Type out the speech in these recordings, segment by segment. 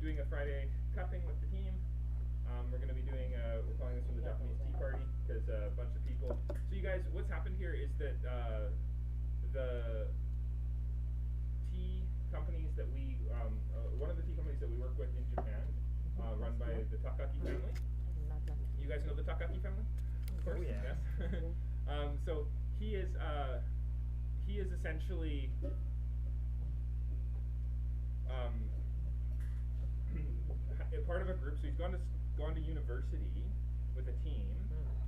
doing a Friday cupping with the team. We're going to be doing, we're calling this one the Japanese Tea Party, because a bunch of people. So you guys, what's happened here is that the tea companies that we, one of the tea companies that we work with in Japan, run by the Takaki family. You guys know the Takaki family? Of course, yes. So he is essentially part of a group. So he's gone to university with a team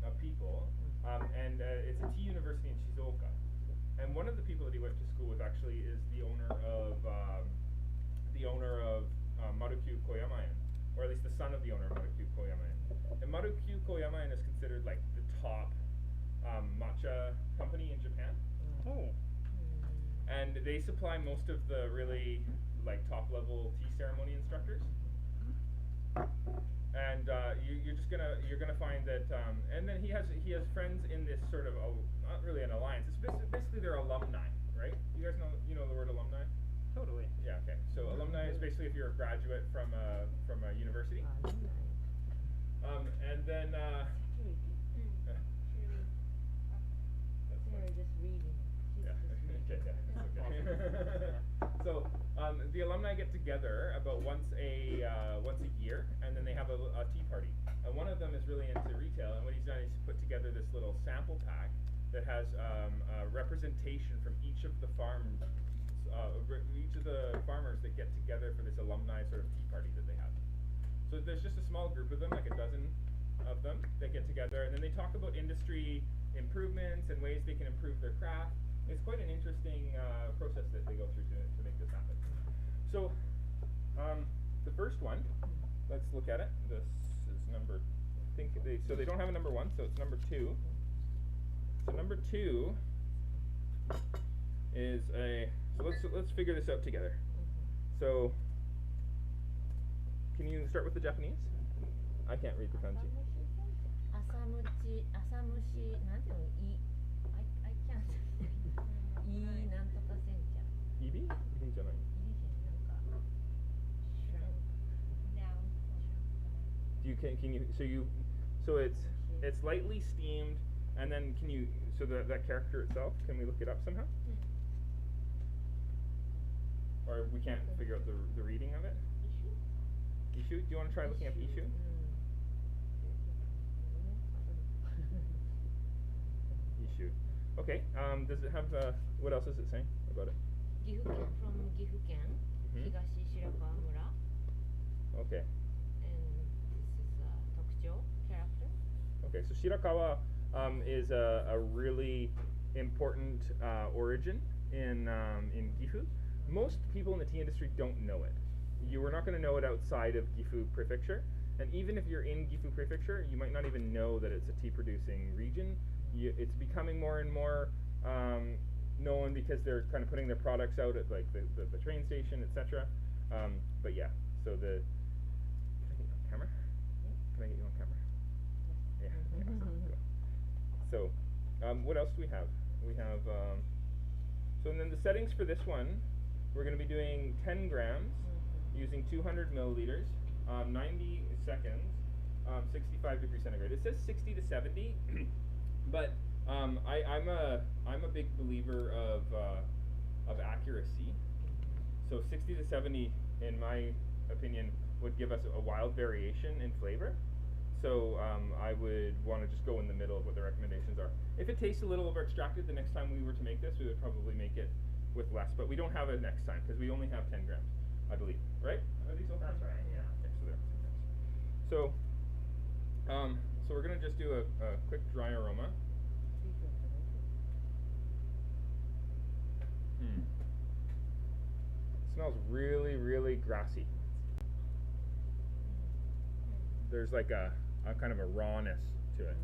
of people, and it's a tea university in Shizuoka. And one of the people that he went to school with actually is the owner of Marukyu Koyamaen, or at least the son of the owner of Marukyu Koyamaen. And Marukyu Koyamaen is considered like the top matcha company in Japan. Oh. And they supply most of the really like top level tea ceremony instructors. And you're gonna find that, and then he has friends in this sort of not really an alliance. It's basically they're alumni, right? You guys know the word alumni? Totally. Yeah. Okay. So alumni is basically if you're a graduate from a university. And then. They're just reading. Yeah. Okay. So the alumni get together about once a year, and then they have a tea party. And one of them is really into retail, and what he's done is put together this little sample pack that has representation from each of the farms, each of the farmers that get together for this alumni sort of tea party that they have. So there's just a small group of them, like a dozen of them, that get together, and then they talk about industry improvements and ways they can improve their craft. It's quite an interesting process that they go through to make this happen. So the first one, let's look at it. This is number, so they don't have a number 1, so it's number 2. So number 2 is so let's figure this out together. So can you start with the Japanese? I can't read the kanji. Asamushi, I can't. Ibi? Ibi じゃない。So it's lightly steamed, and then so that character itself, can we look it up somehow? Or we can't figure out the reading of it? Ishu? Do you want to try looking up Ishu? Ishu. Okay. Does it have what else is it saying about it? Gifuken, from Gifuken, Higashi Shirakawa-mura. Okay. And this is a Tokucho character. Okay, so Shirakawa is a really important origin in Gifu. Most people in the tea industry don't know it. You are not going to know it outside of Gifu Prefecture, and even if you're in Gifu Prefecture, you might not even know that it's a tea-producing region. It's becoming more and more known because they're kind of putting their products out at like the train station, etc. But yeah, so can I get you on camera? Can I get you on camera? Yeah. So what else do we have? We have so and then the settings for this one, we're going to be doing 10 grams using 200 milliliters, 90 seconds, 65 degrees centigrade. It says 60 to 70. But I'm a big believer of accuracy. So 60 to 70, in my opinion, would give us a wild variation in flavor. So I would want to just go in the middle of what the recommendations are. If it tastes a little over extracted, the next time we were to make this, we would probably make it with less. But we don't have it next time because we only have 10 grams, I believe. Right? Are these all? That's right. Yeah. Okay, so they're 10 grams. So we're gonna just do a quick dry aroma. Smells really, really grassy. There's like a kind of a rawness to it.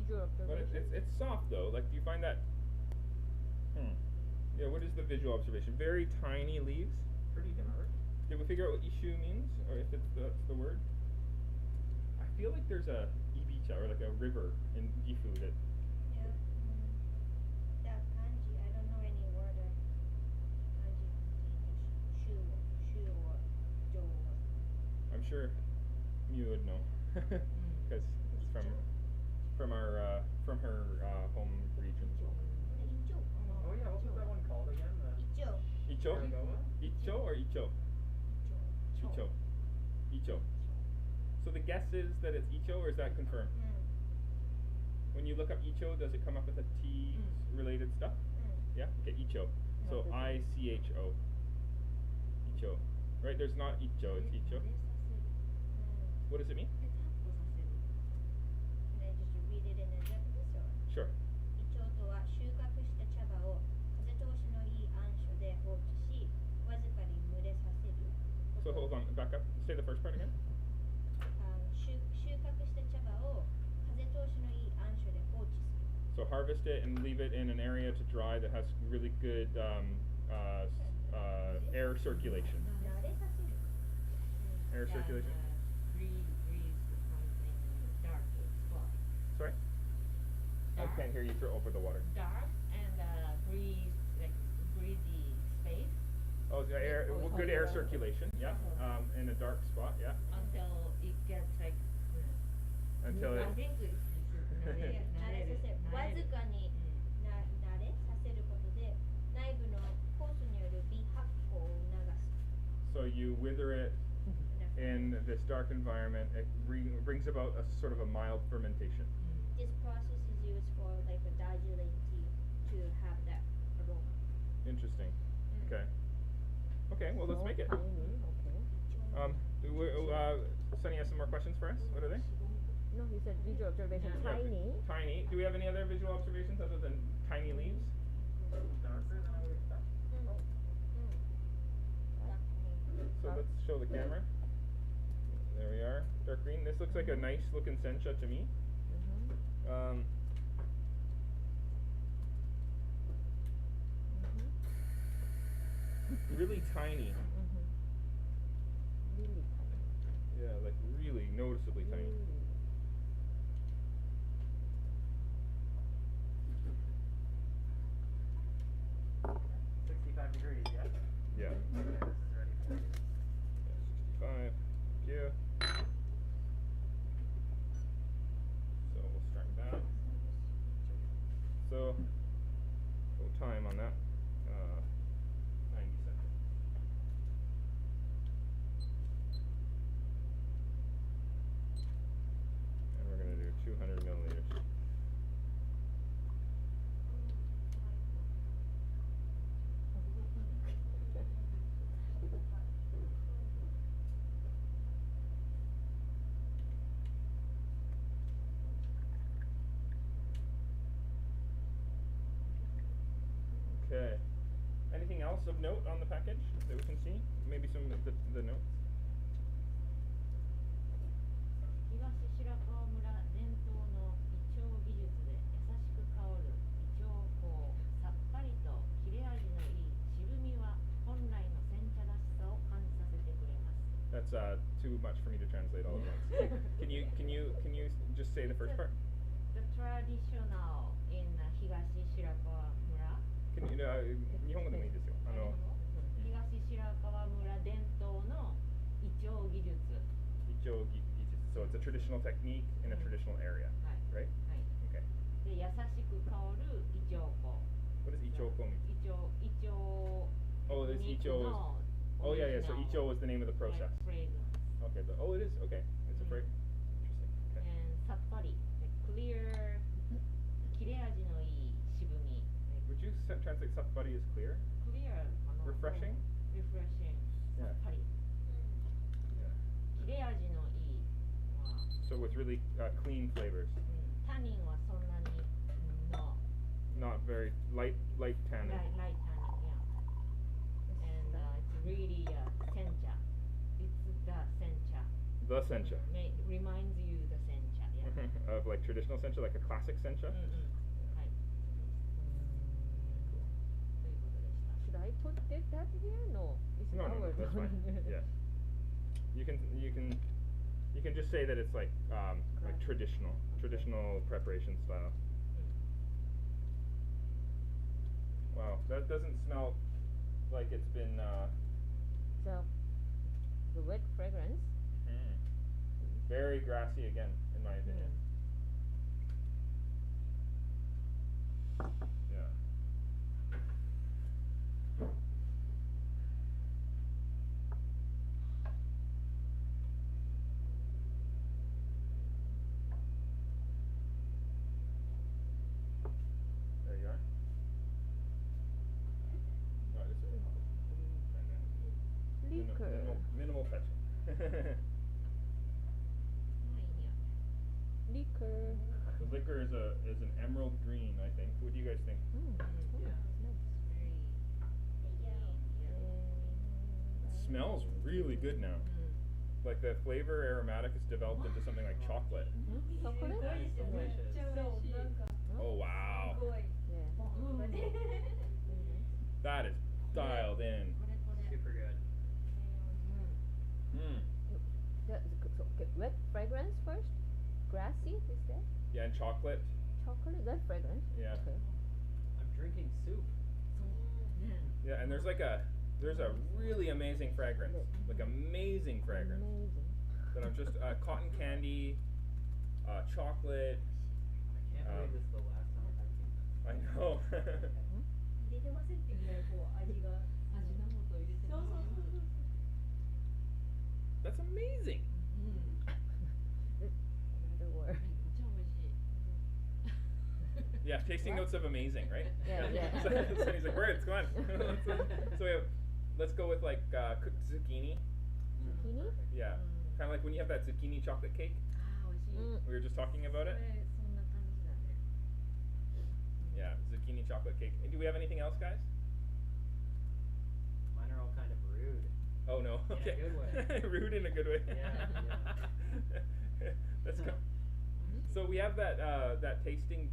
But it's soft though. Like, do you find that? Yeah. What is the visual observation? Very tiny leaves. Pretty dark. Did we figure out what ishu means, or if that's the word? I feel like there's a ibicha or like a river in Gifu that sure you would know, because it's from her home region. Oh yeah, what was that one called again? Icho? Barbacoa? Icho or Icho? Icho. Icho. So the guess is that it's Icho, or is that confirmed? When you look up Icho, does it come up with a tea related stuff? Yeah? Okay, Icho. So I-C-H-O. Icho. Right, there's not Icho, it's Icho. What does it mean? Can I just read it in a Japanese or? Sure. イチョウとは収穫した茶葉を風通しのいい暗所で放置し、わずかに蒸れさせる。So hold on, back up. Say the first part again. 収穫した茶葉を風通しのいい暗所で放置する。So harvest it and leave it in an area to dry that has really good air circulation. 慣れさせる。Air circulation? Dark spot. Sorry? I Dark. can't hear you through over the water. Dark and breeze, like breezy space Oh, the air, good air circulation, yeah. In a dark spot, yeah. until it gets like. Until I it. think it's 慣れさせる。わずかに慣れさせることで内部の酵素による微発酵を促す。 So you wither it in this dark environment. It brings about a sort of a mild fermentation. This process is used for like a Darjeeling tea to have that aroma. Interesting. Okay. Okay, well let's make it. Sunny has some more questions for us. What are they? No, you said visual observation. Yeah, Tiny. Tiny. Do we have any other visual observations other than tiny leaves? Darker than I would expect. So let's show the camera. There we are. Dark green. This looks like a nice looking sencha to me. Really tiny. Really tiny. Yeah, like really noticeably tiny. Really. 65 degrees, yeah? Yeah. Okay, this is ready for you. 65. Thank you. So we'll start that. So, full time on that. 90 seconds. And we're gonna do 200 milliliters. Okay. Anything else of note on the package that we can see? Maybe some of the notes? 東白川村伝統のイチョウ技術で優しく香るイチョウ香、さっぱりと切れ味のいい渋みは本来の煎茶らしさを感じさせてくれます。 That's too much for me to translate all at once. Can you just say the first part? The traditional in 東白川村 Can you 日本語でもいいですよ。東白川村伝統のイチョウ技術。So it's a traditional technique in a traditional area, はい right? はい Okay. で優しく香るイチョウ香。 What does ichoko mean? イチョウ Oh, this 肉 icho is. の Oh yeah, yeah. So オリジ icho ナル was the name of the process. like fragrance. Okay. Oh, it is. Okay. It's a Mm. Interesting. Okay. And さっぱり like clear 切れ味のいい渋み like Would you translate sappari as clear? clear かな Refreshing? refreshing Yeah. さっぱり Yeah. 切れ味のいいまあ So with really clean flavors, タニンはそんなに no not very light tannin. light tannin yeah and it's really sencha it's the sencha The sencha. reminds you the sencha yeah Of like traditional sencha, like a classic sencha. はいということでした Should I put that here? No. It's No, ours. that's fine. Yeah. You can just say that it's like traditional preparation style. Wow, that doesn't smell like it's been So, the wet fragrance. Very grassy again, in my opinion. Yeah. There you are. Oh, this way. And then Liquor. minimal touching. Liquor. The liquor is an emerald green, I think. What do you guys think? Yeah. It smells really good now. Like the flavor aromatic is developed into something like chocolate. Chocolate? That is delicious. Oh wow. Yeah. That is dialed in. Super good. So, okay, wet fragrance first. Grassy, is that? Yeah, and chocolate. Chocolate, that fragrance. Yeah. Okay. I'm drinking soup. Yeah, and there's a really amazing fragrance. Like amazing fragrance. Amazing. That I'm just cotton candy, chocolate. I can't believe this is the last time I'm drinking this. I know. 入れてませんってぐらいこう味が。味の素入れてそうそうそうそう。 That's amazing. Another word. 超美味しい Yeah, tasting notes of amazing, right? Yeah, yeah. So he's like, words, come on. So let's go with like cooked zucchini. Zucchini? Yeah, kind of like when you have that zucchini chocolate cake. あー美味しい We were just talking about it. そんな感じだね Yeah, zucchini chocolate cake. And do we have anything else, guys? Mine are all kind of rude. Oh no. In a Okay. good way. Rude in a good way. Yeah, Let's go. So we have that that tasting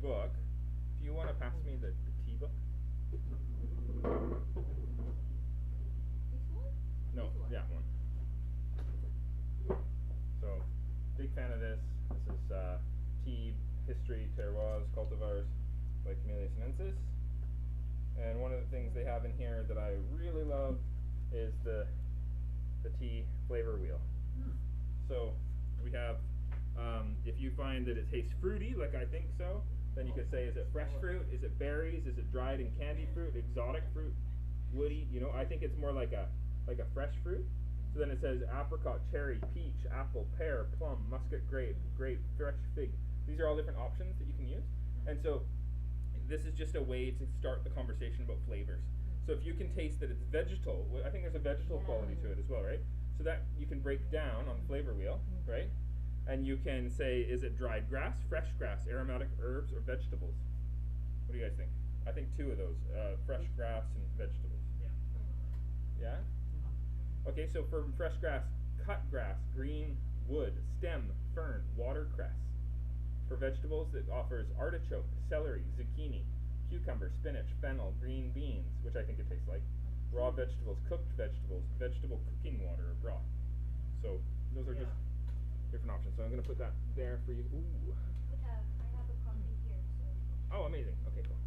book. Do you want to pass me the tea book? No, yeah, one. So, big fan of this. This is tea history, terroirs, cultivars by Camellia sinensis. And one of the things they have in here that I really love is the tea flavor wheel. So we have, if you find that it tastes fruity, like I think so, then you could say, is it fresh fruit? Is it berries? Is it dried and candied fruit? Exotic fruit? Woody? You know, I think it's more like a fresh fruit. So then it says apricot, cherry, peach, apple, pear, plum, muscat grape, fresh fig. These are all different options that you can use. And so this is just a way to start the conversation about flavors. So if you can taste that it's vegetal, I think there's a vegetal quality to it as well, right? So that you can break down on the flavor wheel, right? And you can say, is it dried grass, fresh grass, aromatic herbs, or vegetables? What do you guys think? I think two of those, fresh grass and vegetables. Yeah. Yeah? Okay, so for fresh grass, cut grass, green wood, stem, fern, watercress. For vegetables, it offers artichoke, celery, zucchini, cucumber, spinach, fennel, green beans, which I think it tastes like, raw vegetables, cooked vegetables, vegetable cooking water or broth. So those are just different options. So I'm going to put that there for you. Ooh. I have a copy here, so. Oh, amazing. Okay, cool.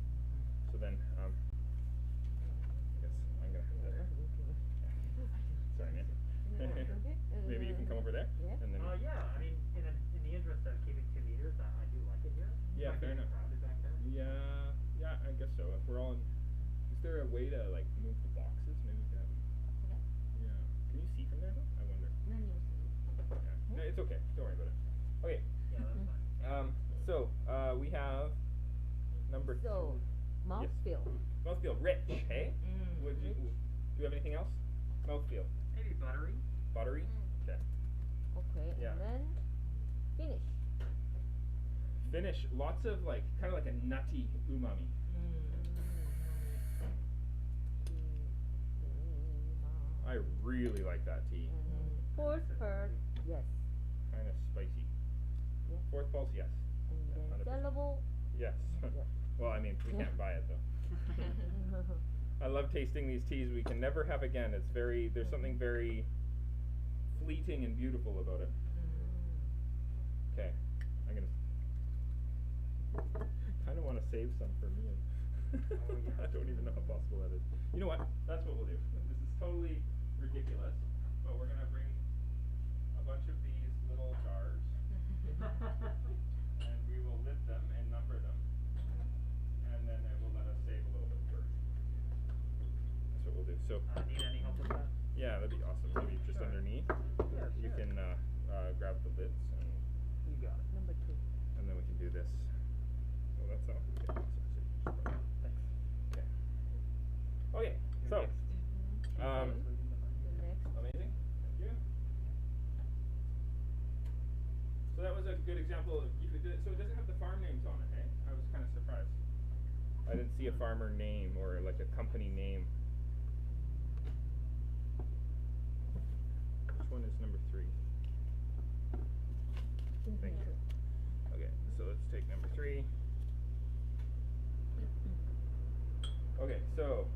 So then, I guess I'm going to have that. Sorry, man. Maybe you can come over there. Yeah. And then. Yeah. I mean, in the interest of keeping 2 meters, I do like it here. Yeah, Might fair get enough. crowded back there. Yeah, I guess so. If we're all in, is there a way to like move the boxes? Maybe we can have. Yeah. Can you see from there though? I wonder. 何をする Yeah. No, it's okay. Don't worry about it. Okay. Yeah, that's fine. So we have number So, two. mouthfeel. Mouthfeel rich, hey? Would you? Do you have anything else? Mouthfeel. Maybe buttery. Buttery. Okay. Okay, Yeah. and then finish. Finish. Lots of like, kind of like a nutty umami. I really like that tea. And then fourth part, yes. Kind of spicy. Yeah. Fourth pulse, yes. And then 100%. sellable. Yes. Yeah. Well, I mean, we can't buy it though. I love tasting these teas we can never have again. It's very, there's something very fleeting and beautiful about it. Okay, I'm gonna kind of want to save some for me. Oh, yeah. I don't even know how possible that is. You know what? That's what we'll do. This is totally ridiculous, but we're gonna bring a bunch of these little jars, and we will lid them and number them, and then it will let us save a little bit first. That's what we'll do. So Need any help with that? yeah, that'd be awesome. Maybe just Sure. underneath, Yeah, you sure. can grab the lids, You got it. Number 2. and then we can do this. Well, that's all. Okay, awesome. So you just put it- Thanks. Okay. Okay. You're So. next. Um, The next. Amazing. Thank you. So that was a good example of so it doesn't have the farm names on it, eh? I was kind of surprised. I didn't see a farmer name or like a company name. Which one is number 3? Thank you. Okay, so let's take number 3. Okay, so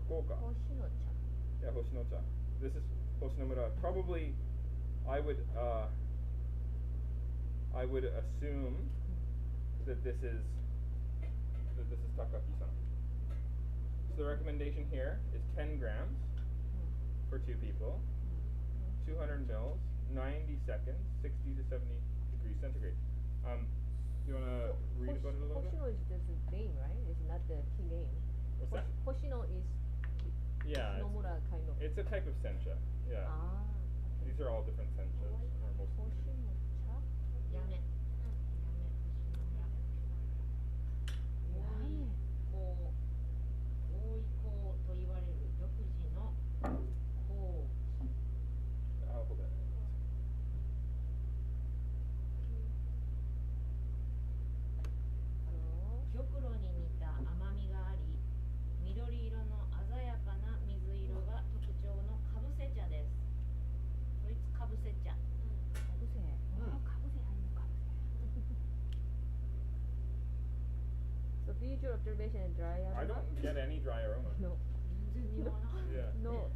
Koka. Hoshino-chan. Yeah, Hoshino-cha. This is Hoshinomura. Probably, I would assume that this is Takaki-san. So the recommendation here is 10 grams for 2 people, 200 mils, 90 seconds, 60 to 70 degrees centigrade. You wanna read about it a little bit? Hoshino is just a name, right? It's not the key name. What's that? Hoshino is Yeah, Nomura kind of. it's a type of sencha. Yeah. Ah. These are all different senchas, or most of them. Hoshino-cha? やめ。やめ。やめ。多い香と言われる独自の香。 Hold on. 玉露に似た甘みがあり、緑色の鮮やかな水色が特徴のかぶせ茶です。こいつかぶせ茶。かぶせ。かぶせ。So visual observation and dry I aroma? don't get any dry aroma. No. 全然匂わない。 Yeah. No.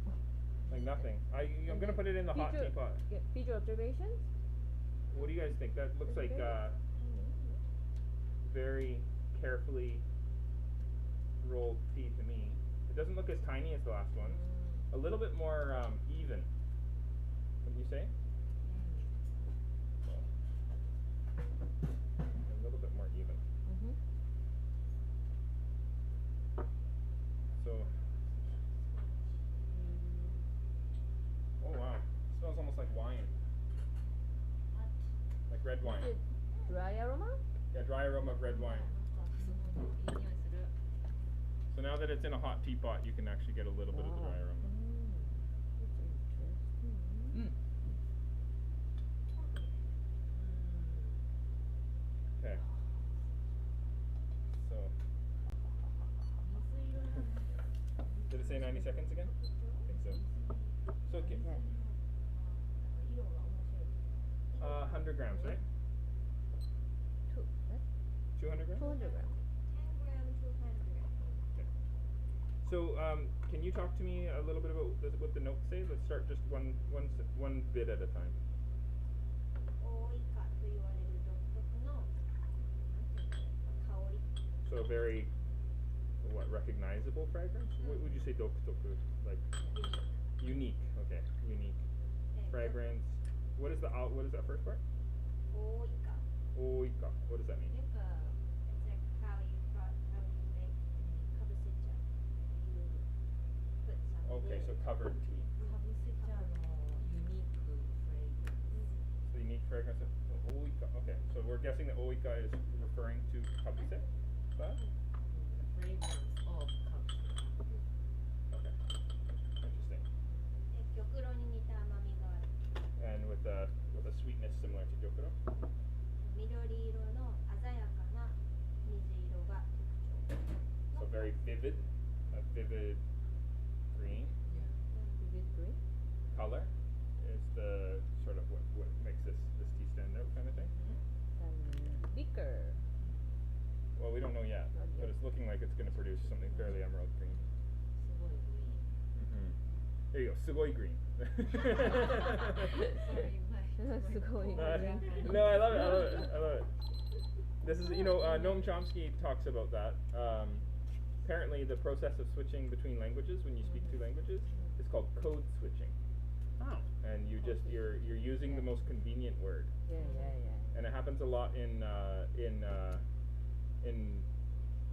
Like nothing. I'm gonna put it in the hot Visual- teapot. yeah, visual observations? What do you guys think? That looks like very carefully rolled tea to me. It doesn't look as tiny as the last one. A little bit more even. What do you say? A little bit more even. Mm-hmm. So. Oh wow. It smells almost like wine. Like red wine. Is it dry aroma? Yeah, dry aroma of red wine. なんかすごいいい匂いする。 So now that it's in a hot teapot, you can actually get a little bit of the dry aroma. That's interesting. Okay. So. Did it say 90 seconds again? I think so. So okay. Yeah. 色が面白い。 100 grams, right? 200 grams? 200 grams. 10 grams, 200 grams. Okay. So can you talk to me a little bit about what the notes say? Let's start just one bit at a time. 多いかと言われる独特のなんていうの香り。 So a very recognizable fragrance? What would you say dokutoku? Like unique. Okay, unique fragrance. What is that first part? 多いか。 Oika. What does that mean? It's like how you make kabusecha. You put some Okay, so covered tea. かぶせ茶のユニークフレーズ。 The unique fragrance of oika. Okay, so we're guessing that oika is referring to kabuse? That? Fragrance of かぶせ。 Okay. Interesting. 玉露に似た甘みがある。 And with a sweetness similar to gyokuro? 緑色の鮮やかな水色が特徴。 So very vivid, a vivid green Vivid green? color is the sort of what makes this tea stand out kind of thing. And bicker. Well, we don't know yet, Not but yet. it's looking like it's going to produce something fairly emerald green. すごいグリーン。 There you go, sugoi green. Sugoi green. No, I love it. This is, Noam Chomsky talks about that. apparently the process of switching between languages when you speak two languages is called code switching. Oh. And you're using the most convenient word. Yeah. And it happens a lot in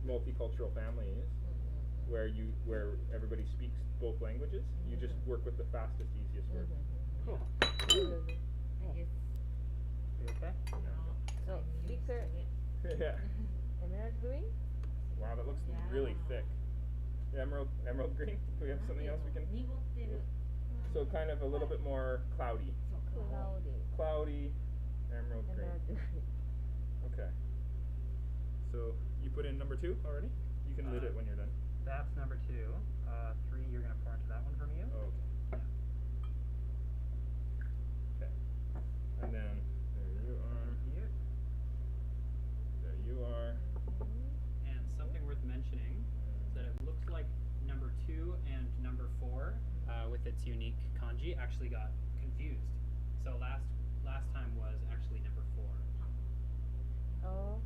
multicultural families where everybody speaks both languages. You just work with the fastest, easiest word. Cool. I guess. You okay? So thicker Yeah. emerald green. Wow, that looks really thick. Emerald green. Do we have something else we can? 濁ってる。 So kind of a little bit more cloudy. Cloudy, emerald green. Emerald green. Okay. So you put in number 2 already? You can lid it when you're done. That's number 2. 3 you're gonna pour into that one from you. Okay. Okay. And then there you are. Yep. There you are. And something worth mentioning is that it looks like number 2 and number 4, with its unique kanji, actually got confused. So last time was actually number 4. Oh.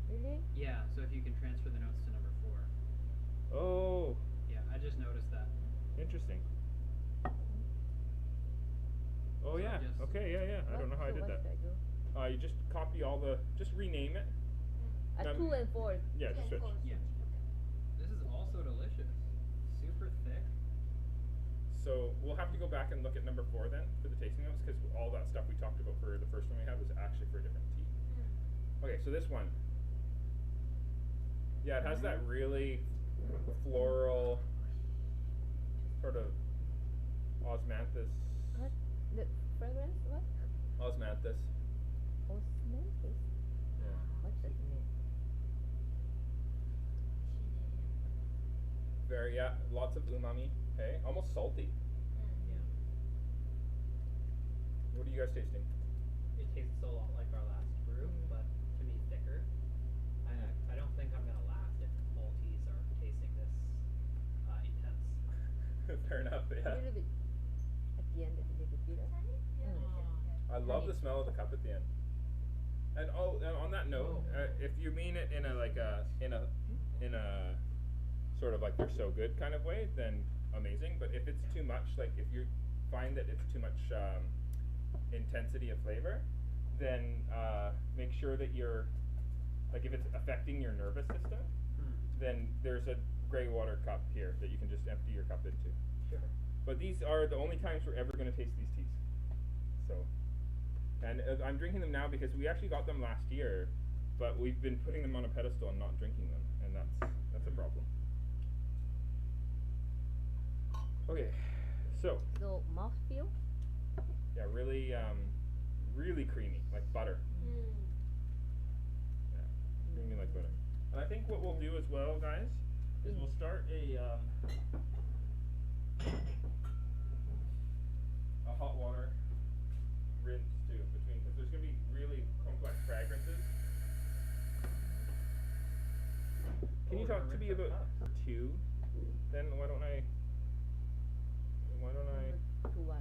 Really? Yeah. So if you can transfer the notes to number 4. Oh, Yeah, I just noticed that. interesting. Oh So yeah. just- Okay. Yeah. I don't know how I did that. You just copy just rename it. 2 and 4. Yeah, just switch. Yeah. This is also delicious. Super thick. So we'll have to go back and look at number 4 then for the tasting notes, because all that stuff we talked about for the first one we had was actually for a different tea. Okay, so this one. Yeah, it has that really floral sort of osmanthus. What? The fragrance? What? Osmanthus. Osmanthus? Yeah. What does it mean? Lots of umami. Hey, almost salty. Yeah. What are you guys tasting? It tastes a lot like our last brew, but to me thicker. I don't think I'm gonna last if all teas are tasting this intense. Fair enough. A Yeah. little bit at the end, it's a little bit bitter. I love the smell of the cup at the end. And on that note, if you mean it in a sort of like they're so good kind of way, then amazing. But if it's too much, like if you find that it's too much intensity of flavor, then make sure that you're like if it's affecting your nervous system, then there's a gray water cup here that you can just empty your cup into. Sure. But these are the only times we're ever going to taste these teas. So, and I'm drinking them now because we actually got them last year, but we've been putting them on a pedestal and not drinking them, and that's a problem. Okay, so So mouthfeel? yeah, really creamy, like butter. Yeah, creamy like butter. And I think what we'll do as well, guys, is we'll start a hot water rinse too between, because there's gonna be really complex fragrances. Can you talk to me about number 2? Then why don't I? To what?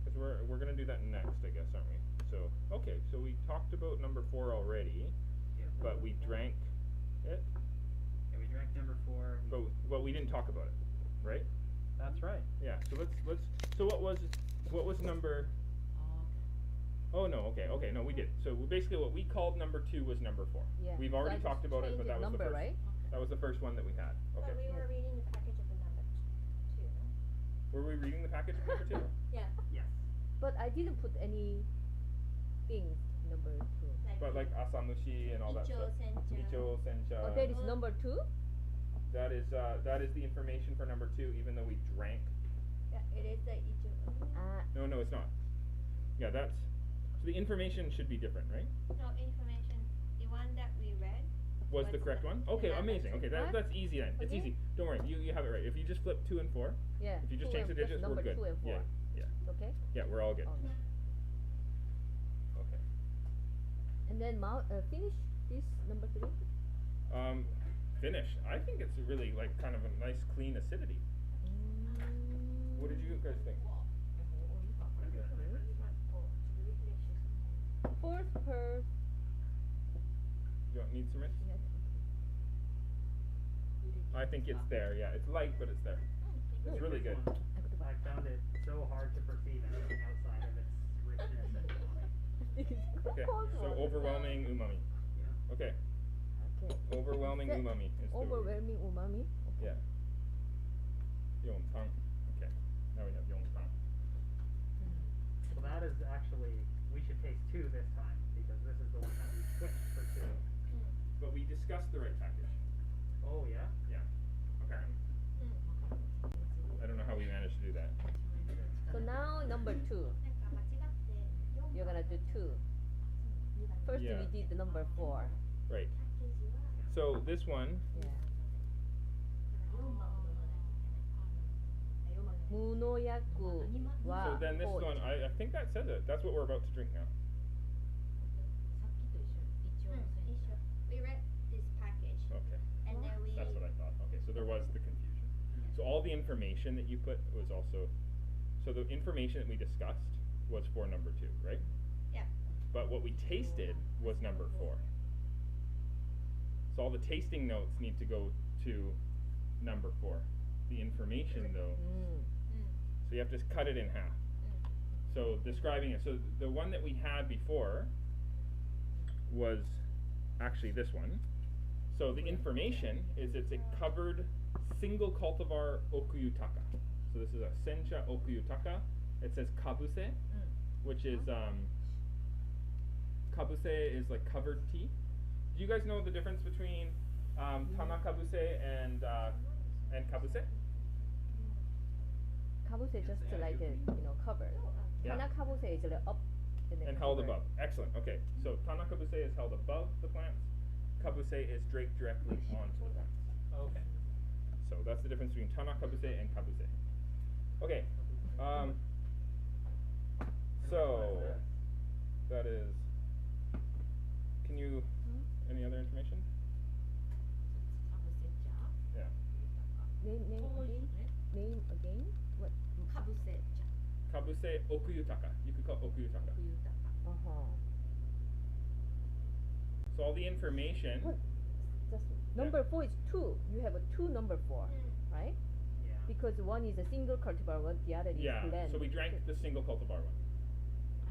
Because we're gonna do that next, I guess, aren't we? So okay, so we talked about number 4 already, Yeah. but we drank it. Yeah, we drank number 4. But we didn't talk about it, right? That's right. Yeah. So let's. So what was number? Oh no. Okay. No, we did. So basically, what we called number 2 was number 4. Yeah. We've So already I just talked about it, but changed that was number, the first. right? That was the first one that we had. Okay. But we were reading the package of the number 2, no? Were we reading the package of number 2? Yeah. Yes. But I didn't put any things number 2. But like asamushi and all that stuff. Icho, sencha. Oh, that is number 2? That is the information for number 2, even though we drank. Yeah, it is the icho. No, it's not. Yeah, that's. So the information should be different, right? No information. The one that we read. Was the What's correct the- one? the Okay, number amazing. 2. Okay, What? that's easy then. It's Okay. easy. Don't worry, you have it right. If you just flip 2 and 4, Yeah. if you just 2 change the and just digits, we're number good. 2 and 4. Yeah. Okay? Yeah, we're all good. Okay. Okay. And then finish this number 3? Finish. I think it's really like kind of a nice clean acidity. What did you guys think? Fourth per. You don't need some rinse? Yeah, I think it's there. Yeah, it's light, but it's there. It's really good. This one, I found it so hard to perceive anything outside of its richness and umami. Okay, so overwhelming umami. Yeah. Okay, Okay. overwhelming Is that umami is the word. Overwhelming umami. Okay. Yeah. Yongtang. Okay, now we have yongtang. So that is actually, we should taste 2 this time because this is the one that we switched for 2. But we discussed the right package. Oh yeah? Yeah, apparently. I don't know how we managed to do that. So now number 2. なんか間違って You're gonna do 2. First Yeah. we did the number 4. Right. パッケージは So this one, Yeah. 4番を飲まないといけない。4番 무노야쿠 so wa then this hot. one, I think that says it. That's what we're about to drink now. さっきと一緒。一応We read this package Okay, and then we that's what I thought. Okay, so there was the confusion. So all the information that you put was also, so the information that we discussed was for number 2, right? Yeah. But what we tasted was number 4. So all the tasting notes need to go to number 4. The information though, so you have to cut it in half. So describing it, so the one that we had before was actually this one. So the information is it's a covered single cultivar okuyutaka. So this is a sencha okuyutaka. It says kabuse, which is kabuse is like covered tea. Do you guys know the difference between tamakabuse and kabuse? Kabuse is just like covered. Yeah. Tanakabuse is like up then And held covered. above. Excellent. Okay. So tanakabuse is held above the plants. Kabuse is draped directly onto the plants. Okay. So that's the difference between tanakabuse and kabuse. Okay. So that is. Can you? Any other information? Yeah. Name again. Name again. What? Kabuse okuyutaka. You could call it okuyutaka. So all the information. What? Just number 4 is 2. You have a 2 number 4, right? Yeah. Because one is a single cultivar, one the other is Yeah. blend. So we drank the single cultivar one.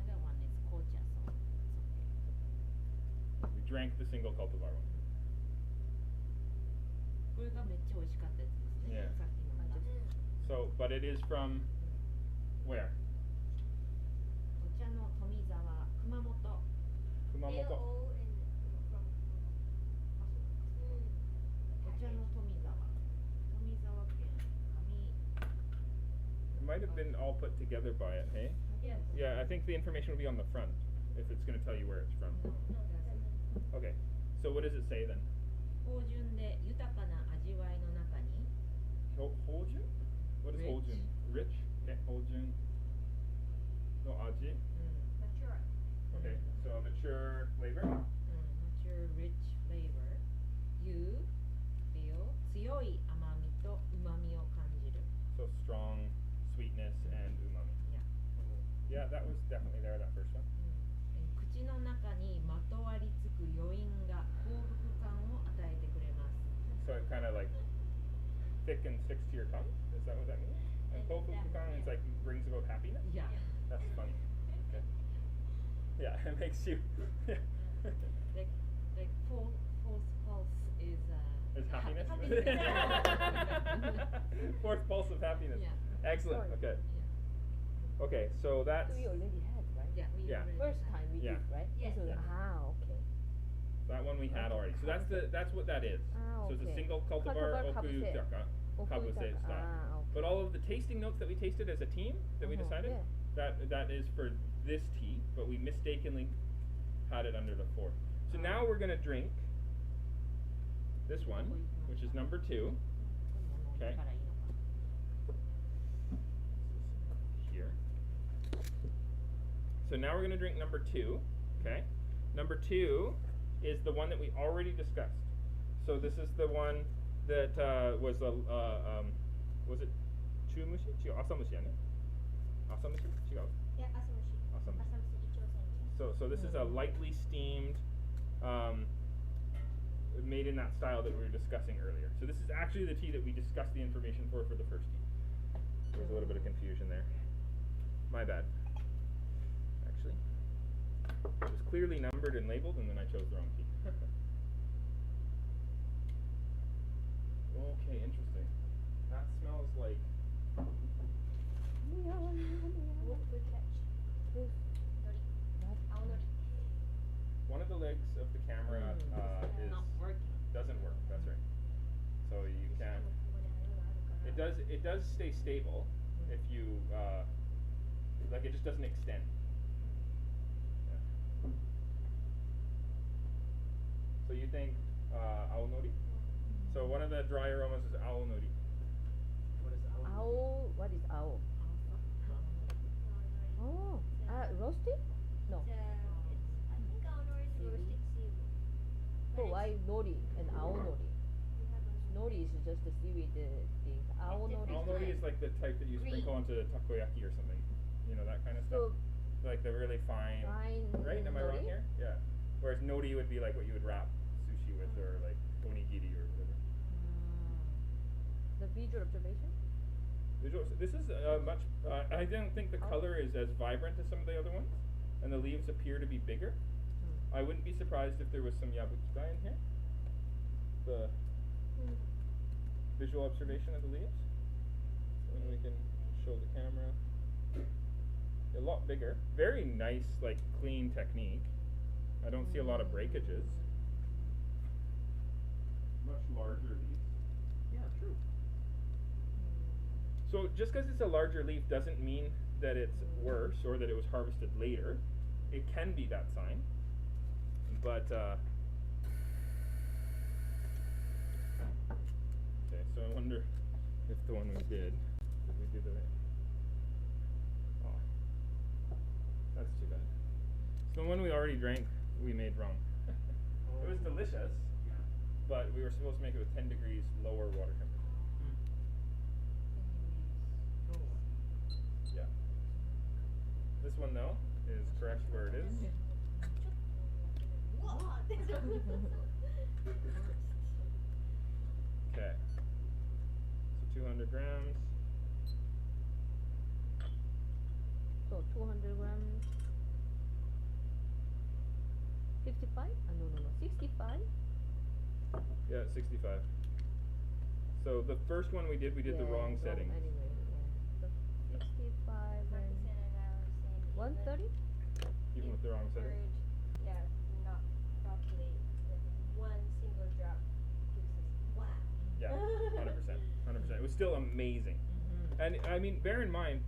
Other one is kocha, so it's okay. We drank the single cultivar one. これがめっちゃ美味しかったやつですね。 Yeah. さっき飲んだ。 So, but it is from where? お茶の富沢、熊本。 Kumamoto. AO and from お茶の富沢。富沢県上。 It might have been all put together by it, hey? Yes. Yeah, I think the information will be on the front if it's going to tell you where it's from. Okay. So what does it say then? 芳醇で豊かな味わいの中に Hojun? What is Rich. Hojun? Rich? Okay, Hojun. No aji. Mature. Okay, so a mature flavor. mature rich flavor you feel 強い甘みと旨みを感じる So strong sweetness and umami. Yeah. Yeah, that was definitely there, that first one. 口の中にまとわりつく余韻が幸福感を与えてくれます So it kind of like thick and sticks to your tongue? Is that what that means? And kofukukan is like brings about happiness? Yeah. That's funny. Okay. Yeah, it makes you like fourth pulse is is happiness. happiness. Fourth pulse of happiness. Yeah. Excellent. Sorry. Okay. Yeah. Okay, so that's We already had, right? Yeah, we Yeah. already First had. time we Yeah. did, right? Yes. So, Yeah. okay. that one we had already. So that's what that is. Ah, So it's a okay. single cultivar Cultivar kabuse. okuyutaka. Kabuse Okuyutaka. style. Ah, okay. But all of the tasting notes that we tasted as a team that we Uh-huh, decided, yeah. that is for this tea, but we mistakenly had it under the 4th. So now we're gonna drink this one, which is number 2. Okay. からいいのか Here. So now we're gonna drink number 2. Okay. Number 2 is the one that we already discussed. So this is the one that was it chumushi? 違う、朝蒸しやね。朝蒸し？違う。Yeah, asamushi. Asamushi. Asamushi ichou sencha. So this is a lightly steamed, made made in that style that we were discussing earlier. So this is actually the tea that we discussed the information for the first tea. There's a little bit of confusion there. My bad. Actually, it was clearly numbered and labeled, and then I chose the wrong tea. Okay, interesting. That smells like. Good catch. Nori. Aonori. One of the legs of the camera is Not working. doesn't work. That's right. So you can't. It does stay stable if you like. It just doesn't extend. Yeah. So you think aonori? So one of the dry aromas is aonori. What is our? Owl. What is owl? Oh, roasted? No. I think aonori is roasted seaweed. So why nori and owl nori? You have a Nori is just the seaweed thing. Owl nori. Aonori is like the type that you sprinkle onto takoyaki or something. You know, that kind of stuff. So Like the really fine. fine. Right? Am I wrong nori? here? Yeah. Whereas nori would be like what you would wrap sushi with, or like onigiri or whatever. The visual observation. This is much. I don't think the color is as vibrant as some of the other ones, and the leaves appear to be bigger. I wouldn't be surprised if there was some yabukiba in here. The visual observation of the leaves. And we can show the camera. A lot bigger. Very nice, like clean technique. I don't see a lot of breakages. Much larger leaves. Yeah, true. So just because it's a larger leaf doesn't mean that it's worse or that it was harvested later. It can be that sign. But okay, so I wonder if the one we did we do the oh, that's too bad. So the one we already drank we made wrong. It was delicious, Yeah. but we were supposed to make it with 10 degrees lower water temperature. Yeah. This one though is correct where it is. Okay. So 200 grams. So 200 grams. 55? No. 65? Yeah, 65. So the first one we did the wrong setting. Anyway, yeah. So 65 and 130? Even with the wrong setting. Yeah, not properly. One single drop gives us wow. Yeah, 100%. 100%. It was still amazing. And I mean, bear in mind,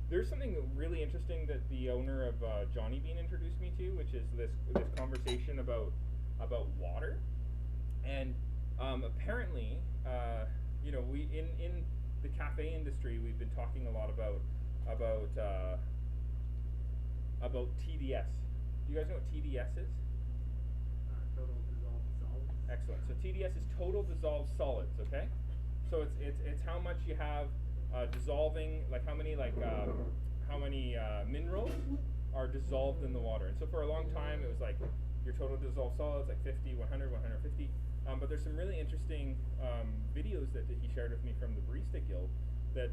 there's something really interesting that the owner of Johnny Bean introduced me to, which is this conversation about water. And apparently, you know, we in the cafe industry, we've been talking a lot about TDS. Do you guys know what TDS is? Total dissolved solids. Excellent. So TDS is total dissolved solids. Okay. So it's how much you have dissolving, like how many minerals are dissolved in the water. And so for a long time, it was like your total dissolved solids, like 50, 100, 150. But there's some really interesting videos that he shared with me from the Barista Guild that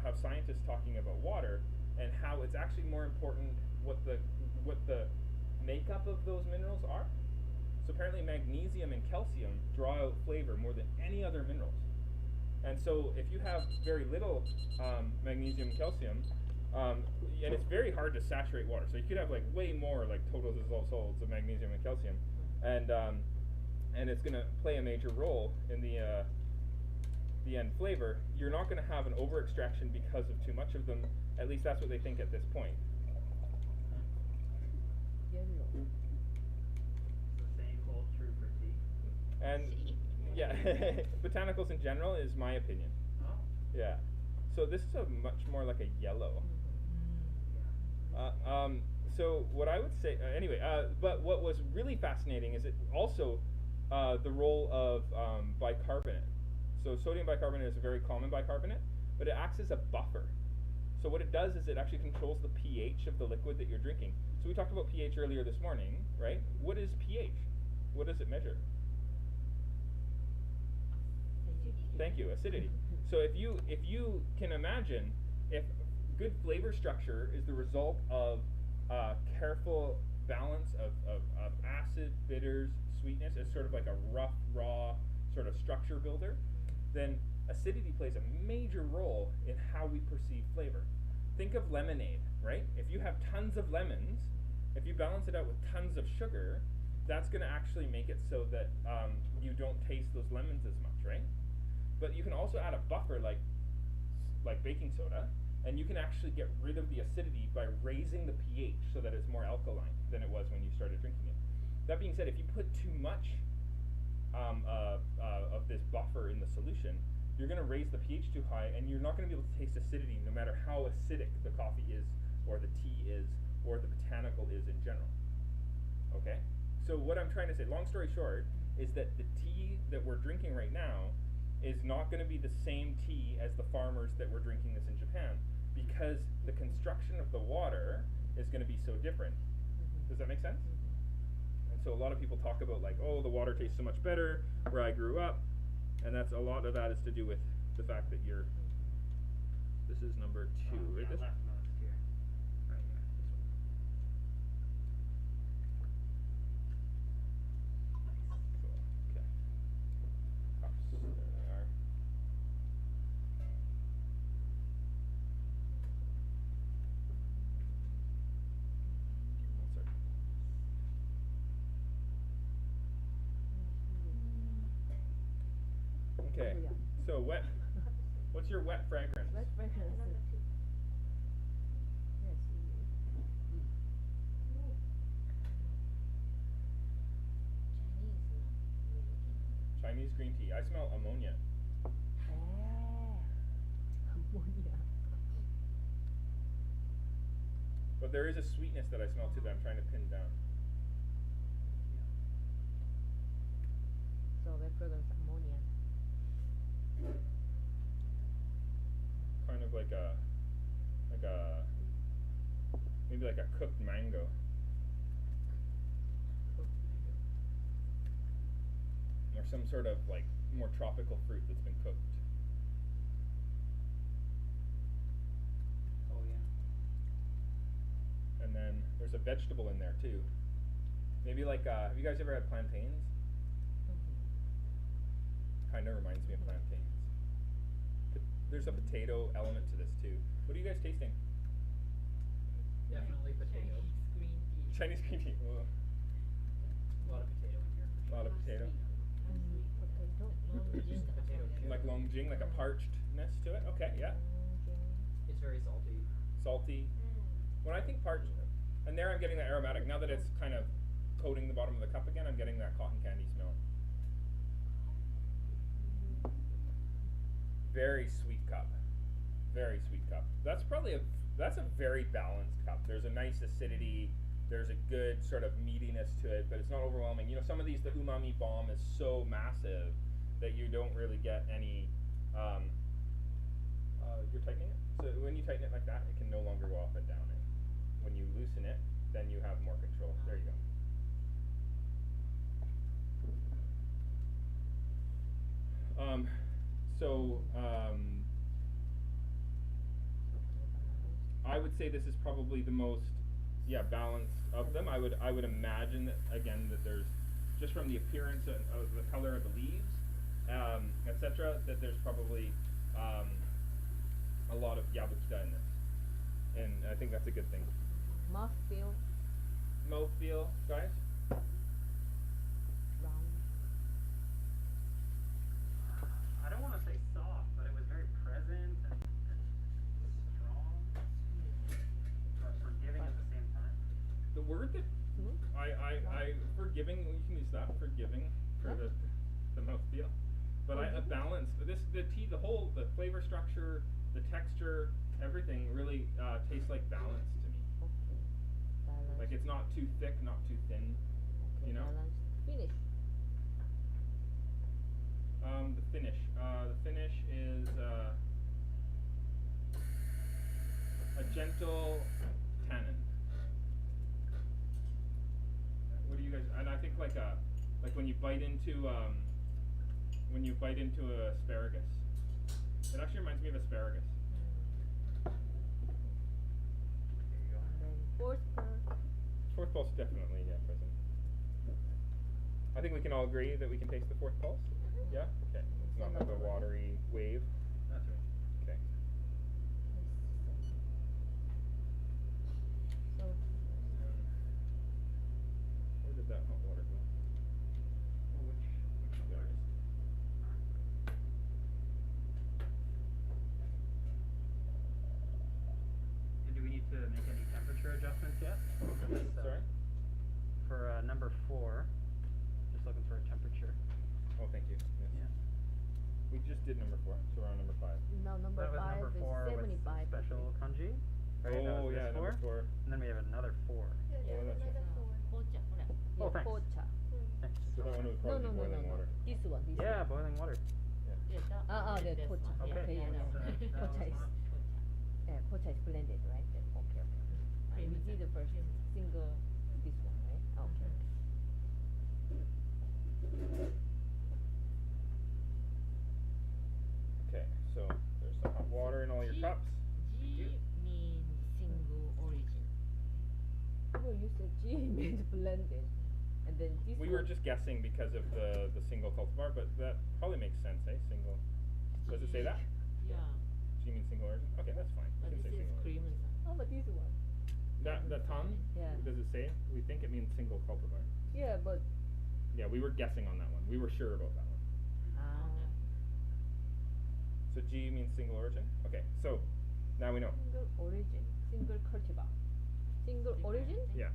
have scientists talking about water and how it's actually more important what the makeup of those minerals are. So apparently magnesium and calcium draw out flavor more than any other minerals. And so if you have very little magnesium and calcium, and it's very hard to saturate water. So you could have like way more like total dissolved solids of magnesium and calcium, and it's going to play a major role in the end flavor. You're not going to have an over extraction because of too much of them. At least that's what they think at this point. Yellow. The same holds true for tea. And yeah, botanicals in general is my opinion. Oh. Yeah. So this is a much more like a yellow. So what I would say, anyway, but what was really fascinating is it also the role of bicarbonate. So sodium bicarbonate is a very common bicarbonate, but it acts as a buffer. So what it does is it actually controls the pH of the liquid that you're drinking. So we talked about pH earlier this morning, right? What is pH? What does it measure? Thank you, acidity. So if you can imagine, if good flavor structure is the result of careful balance of acid, bitters, sweetness, as sort of like a rough, raw sort of structure builder, then acidity plays a major role in how we perceive flavor. Think of lemonade, right? If you have tons of lemons, if you balance it out with tons of sugar, that's going to actually make it so that you don't taste those lemons as much, right? But you can also add a buffer like baking soda, and you can actually get rid of the acidity by raising the pH so that it's more alkaline than it was when you started drinking it. That being said, if you put too much of this buffer in the solution, you're going to raise the pH too high, and you're not going to be able to taste acidity no matter how acidic the coffee is, or the tea is, or the botanical is in general. Okay? So what I'm trying to say, long story short, is that the tea that we're drinking right now is not going to be the same tea as the farmers that were drinking this in Japan, because the construction of the water is going to be so different. Does that make sense? And so a lot of people talk about like, oh, the water tastes so much better where I grew up, and that's a lot of that is to do with the fact that you're. This is number 2, right? This leftmost here. right here. This one. Cool. Okay. Cups. There they are. One sec. Okay. Oh, yeah. So wet. What's your wet fragrance? Wet fragrance. Number 2. Yes. Chinese green tea. I smell ammonia. Oh. Ammonia. But there is a sweetness that I smell too that I'm trying to pin down. So wet fragrance ammonia. Kind of like a maybe like a cooked mango. Or some sort of like more tropical fruit that's been cooked. Oh yeah. And then there's a vegetable in there too. Maybe like have you guys ever had plantains? Kind of reminds me of plantains. There's a potato element to this too. What are you guys tasting? Definitely potato. Chinese green tea. Ugh. A lot of potato in here. A lot of potato. Potato. Potato chip. Like longjing, like a parchedness to it. Okay, yeah. It's very salty. Salty. When I think parched, and there I'm getting that aromatic. Now that it's kind of coating the bottom of the cup again, I'm getting that cotton candy smell. Very sweet cup. Very sweet cup. That's probably that's a very balanced cup. There's a nice acidity. There's a good sort of meatiness to it, but it's not overwhelming. You know, some of these, the umami bomb is so massive that you don't really get any. You're tightening it. So when you tighten it like that, it can no longer go up and down. And when you loosen it, then you have more control. There you go. I would say this is probably the most, balanced of them. I would imagine that again that there's just from the appearance of the color of the leaves, etc. That there's probably a lot of yabukita in this, and I think that's a good thing. Mouthfeel. Mouthfeel, guys. Round. I don't want to say soft, but it was very present and strong, but forgiving at the same time. The word that I forgiving, you can use that, forgiving for the mouthfeel. But a balance, the tea, the flavor structure, the texture, everything really tastes like balance to me. Okay. Balance. Like it's not too thick, not too thin, Okay, you know? balance. Finish. The finish is a gentle tannin. What do you guys? And I think like when you bite into when you bite into a asparagus. It actually reminds me of asparagus. There you go. And then Fourth pulse definitely, yeah, present. I think we can all agree that we can taste the fourth pulse. Yeah. Okay. It's not like a watery wave. That's right. Okay. So Where did that hot water go? Which There it is. And do we need to make any temperature adjustments yet? For this, Sorry? For number 4, just looking for a temperature. Oh, thank you. Yes. Yeah. We just did number 4, so we're on number 5. now number That was 5 number is 4 with 75. special kanji. Right, that Oh was yeah, this number 4. And then we have another 4. Yeah, Oh, there's that's another four. 紅茶ほら Oh, Yeah, thanks. Pocha. Thanks. So that one would No, probably no, be no, no, boiling no. water. This one, this Yeah, one. boiling water. でだ the です Pocha. Okay. Okay, yeah, That- yeah. that Pocha was is fine. Pocha is blended, right? Then, okay, okay. We did the first single, this one, right? Okay. Okay, so there's some hot water in all your G- cups. G means single origin. Oh, you said G means blended, and then this We one. were just guessing because of the single cultivar, but that probably makes sense, eh? Single. Does it say that? Yeah, G means single origin? Okay, that's fine. but We can this say is single origin. crimson. How about this one? The tongue, Yeah. does it say? We think it means single cultivar. Yeah, but Yeah, we were guessing on that one. We were sure about that one. So G means single origin? Okay, so now we know. single origin, single cultivar, single Different origin. thing. Yeah,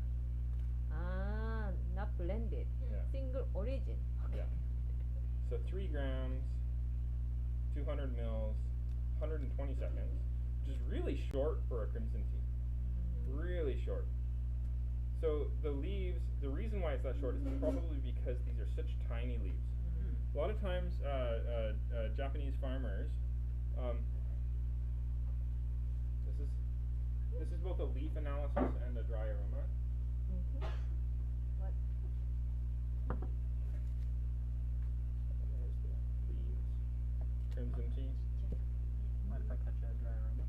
Ah, not blended. yeah, Single origin. yeah. So 3 grams, 200 mils, 120 seconds, which is really short for a crimson tea. Really short. So the leaves, the reason why it's that short is probably because these are such tiny leaves. A lot of times, Japanese farmers, this is both a leaf analysis and a dry aroma. Mm-hmm. What? There's the leaves, crimson tea. Mind if I catch a dry aroma?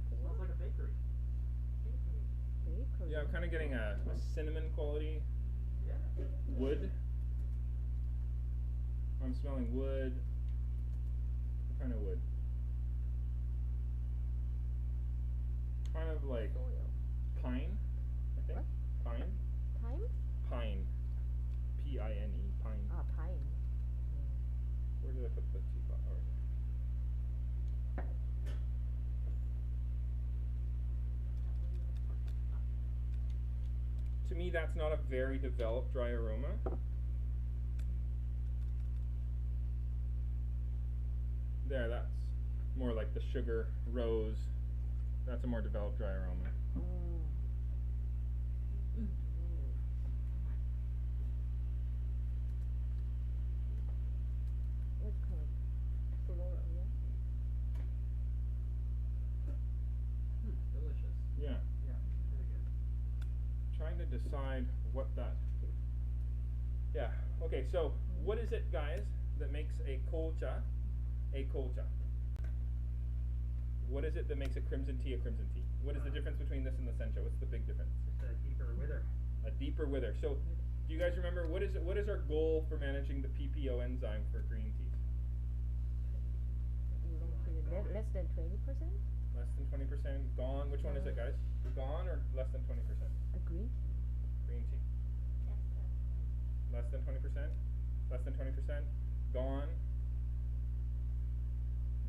Smells like a bakery. Bakery. Yeah, I'm kind of getting a cinnamon quality. Yeah. Wood. I'm smelling wood. What kind of wood? Kind of like Soil. pine, I think. What? Pine? Time? Pine. P-I-N-E. Pine. Ah, pine. Where did I put the teapot? Oh, right there. To me, that's not a very developed dry aroma. There, that's more like the sugar, rose. That's a more developed dry aroma. What kind of floral, yeah? Delicious. Yeah. Yeah, really good. Trying to decide what that. Yeah. Okay. So, what is it, guys, that makes a kolcha a kolcha? What is it that makes a crimson tea a crimson tea? What is the difference between this and the sencha? What's the big difference? Just a deeper wither. A deeper wither. So, do you guys remember what is our goal for managing the PPO enzyme for green teas? Less than 20%? Less than 20% gone. Which one is it, guys? Gone or less than 20%? A green tea. Green tea. Less than 20%? Less than 20%? Gone?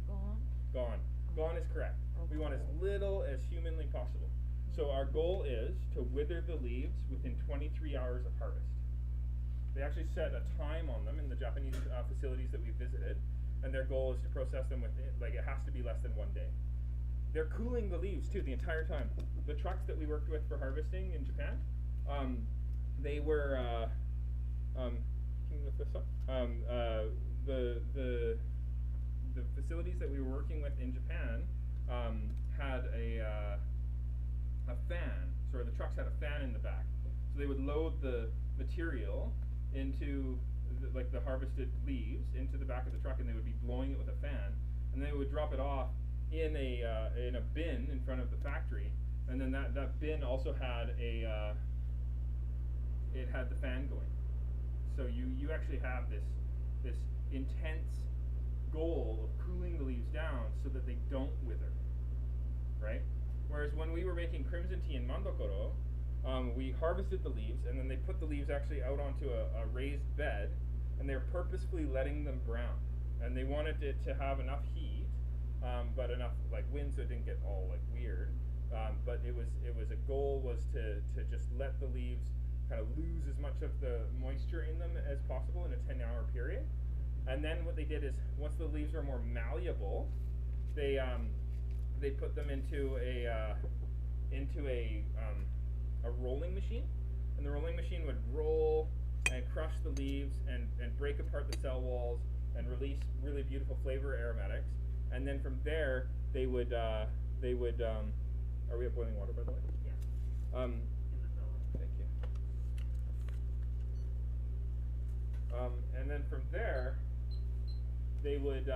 Gone. Gone. Gone is correct. We want as little as humanly possible. So our goal is to wither the leaves within 23 hours of harvest. They actually set a time on them in the Japanese facilities that we visited, and their goal is to process them within, like, it has to be less than 1 day. They're cooling the leaves too the entire time. The trucks that we worked with for harvesting in Japan, they were, can you lift this up? The facilities that we were working with in Japan had a a fan. So the trucks had a fan in the back. So they would load the material into like the harvested leaves into the back of the truck, and they would be blowing it with a fan, and they would drop it off in a bin in front of the factory, and then that bin also had it had the fan going. So you actually have this intense goal of cooling the leaves down so that they don't wither, right? Whereas when we were making crimson tea in Mandokoro, we harvested the leaves, and then they put the leaves actually out onto a raised bed, and they're purposefully letting them brown. And they wanted it to have enough heat, but enough like wind so it didn't get all like weird. But it was a goal was to just let the leaves kind of lose as much of the moisture in them as possible in a 10-hour period. And then what they did is, once the leaves were more malleable, they put them into a rolling machine, and the rolling machine would roll and crush the leaves and break apart the cell walls and release really beautiful flavor aromatics. And then from there they would are we at boiling water, by the way? Yes. Um, In the cellar. Thank you. And then from there, they would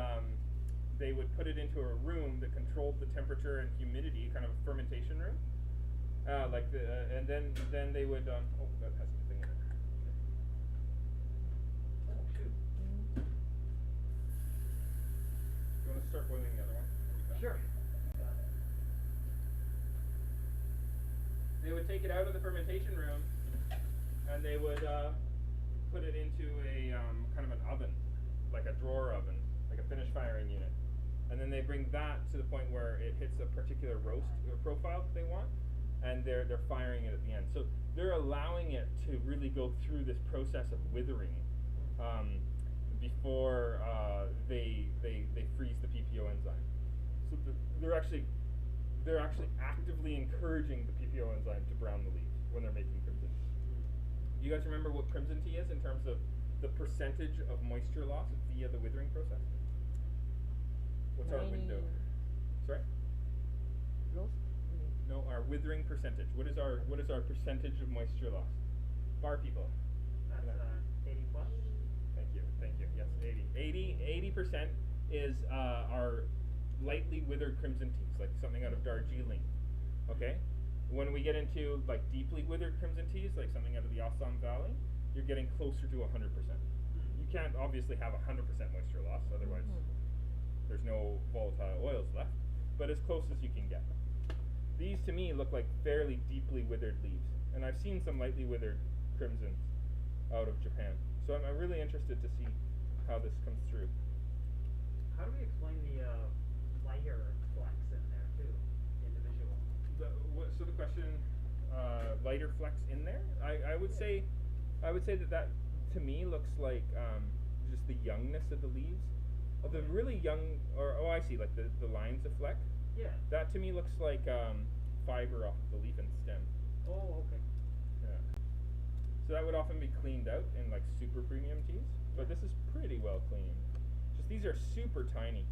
put it into a room that controlled the temperature and humidity, kind of a fermentation room. And then they would oh, that has something in it. Oh shoot. You want to start boiling the other one? Sure. They would take it out of the fermentation room, and they would put it into a kind of an oven, like a drawer oven, like a finish firing unit. And then they bring that to the point where it hits a particular roast profile that they want, and they're firing it at the end. So they're allowing it to really go through this process of withering before they freeze the PPO enzyme. So they're actually actively encouraging the PPO enzyme to brown the leaves when they're making crimson tea. Do you guys remember what crimson tea is in terms of the percentage of moisture loss via the withering process? What's our window? Sorry? Roast? No, our withering percentage. What is our percentage of moisture loss? Bar people. That's 80 plus. Thank you. Yes, 80%. 80% is our lightly withered crimson teas, like something out of Darjeeling. Okay? When we get into like deeply withered crimson teas, like something out of the Assam Valley, you're getting closer to 100%. You can't obviously have 100% moisture loss, otherwise there's no volatile oils left, but as close as you can get. These to me look like fairly deeply withered leaves, and I've seen some lightly withered crimsons out of Japan. So I'm really interested to see how this comes through. How do we explain the lighter flex in there too, individual? So the question, lighter flecks in there? I would say that to me looks like just the youngness of the leaves. The really young, I see, like the lines of fleck. Yeah. That to me looks like fiber off of the leaf and stem. Oh, okay. Yeah. So that would often be cleaned out in like super premium teas, but this is pretty well cleaned. Just these are super tiny.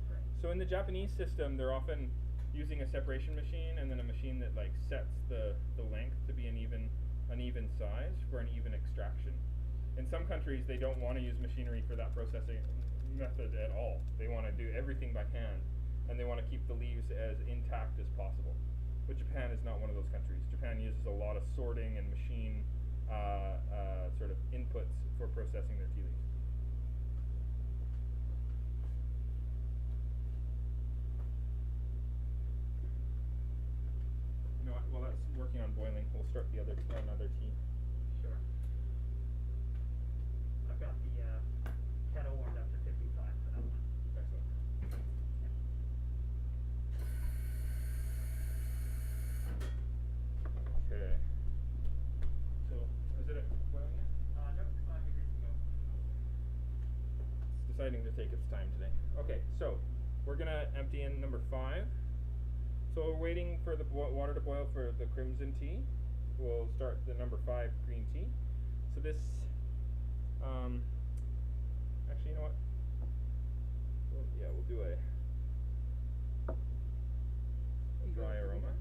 Right. So in the Japanese system, they're often using a separation machine and then a machine that like sets the length to be an even size for an even extraction. In some countries, they don't want to use machinery for that processing method at all. They want to do everything by hand, and they want to keep the leaves as intact as possible. But Japan is not one of those countries. Japan uses a lot of sorting and machine sort of inputs for processing their tea leaves. You know what? While that's working on boiling, we'll start another tea. Sure. I've got the kettle warmed up to 55 for that one. Excellent. Okay. So, is it boiling yet? Nope, 5 degrees to go. It's deciding to take its time today. Okay, so we're gonna empty in number 5. So we're waiting for the water to boil for the crimson tea. We'll start the number 5 green tea. So this, actually, you know what? We'll do a dry aroma.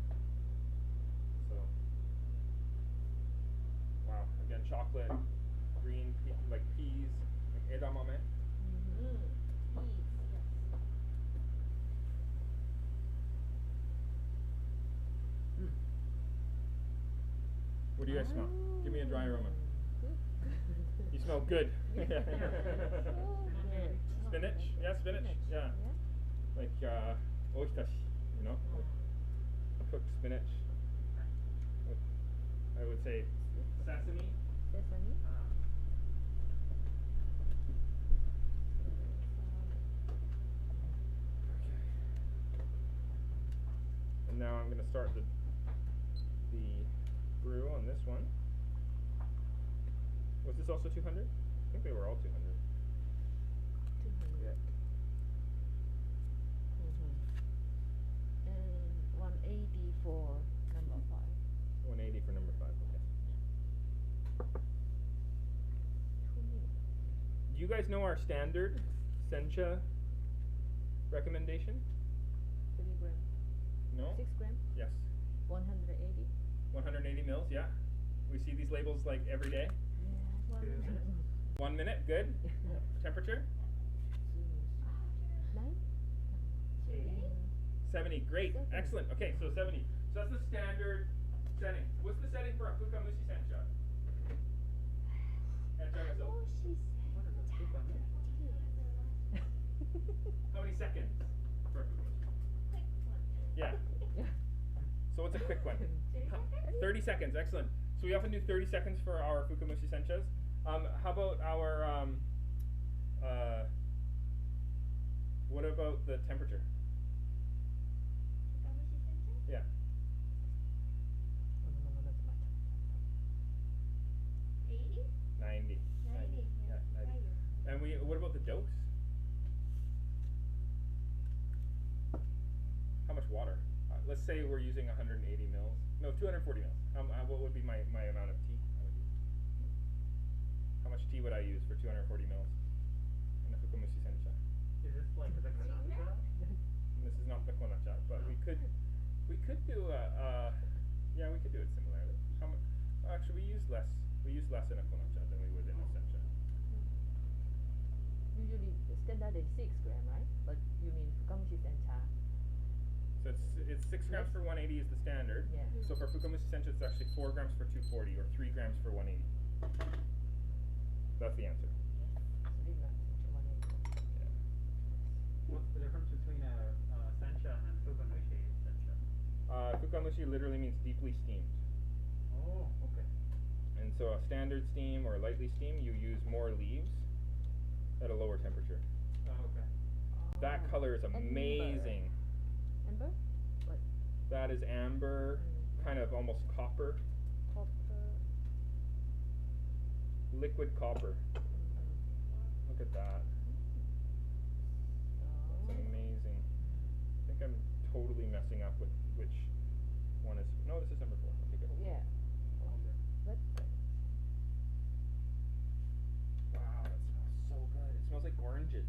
What do you guys smell? Give me a dry aroma. You smell good. Spinach? Yeah, spinach. Yeah. Like oitashi, you know? Cooked spinach. With, I would say sesame. Sesame. And now I'm going to start the brew on this one. Was this also 200? I think they were all 200. 200. Yeah. And 180 for number 5. 180 for number 5. Okay. 2 minutes. Do you guys know our standard sencha recommendation? 3 grams. No? 6 grams. Yes. 180. 180 mils. Yeah. We see these labels like every day. Yeah. 1 minute. 1 minute. Good. Temperature? 9. 70. Great. 70. Excellent. Okay, so 70. So that's the standard setting. What's the setting for a fukamushi sencha? At JagaSilk? How many seconds for a fukamushi? Yeah. So what's a quick one? 30 seconds. Excellent. So we often do 30 seconds for our fukamushi senchas. How about our what about the temperature? Yeah. 90. 90. Yeah, 90. And what about the dose? How much water? Let's say we're using 180 mils. No, 240 mils. What would be my amount of tea I would use? How much tea would I use for 240 mils in a fukamushi sencha? Is this like the konatsu? And this is not the konacha, but we could do we could do it similarly. Actually, we use less in a konacha than we would in a sencha. Usually the standard is 6 grams, right? But you mean fukamushi sencha? So it's 6 grams for 180 is the standard. Yeah. So for fukamushi sencha, it's actually 4 grams for 240 or 3 grams for 180. That's the answer. 3 grams for 180. Yeah. What's the difference between a sencha and fukamushi sencha? Fukamushi literally means deeply steamed. Oh, okay. And so a standard steam or lightly steam, you use more leaves at a lower temperature. Oh, okay. That color is amazing. Amber? What? That is amber, kind of almost copper, Copper. liquid copper. Look at that. That's amazing. I think I'm totally messing up with which one is. No, this is number 4. Okay, good. Yeah. What? Wow, that smells so good. It smells like oranges.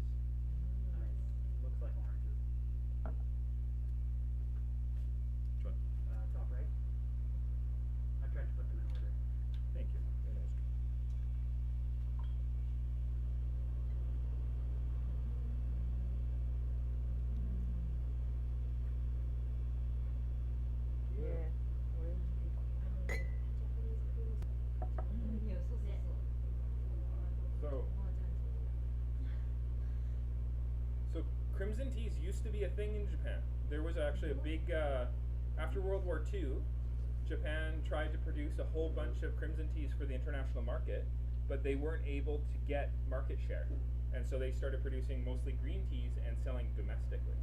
Nice. Looks like oranges. Which one? Top right. I tried to put them in order. Thank you. Very nice. Yeah. Orange. So crimson teas used to be a thing in Japan. There was actually a big after World War II, Japan tried to produce a whole bunch of crimson teas for the international market, but they weren't able to get market share. And so they started producing mostly green teas and selling domestically.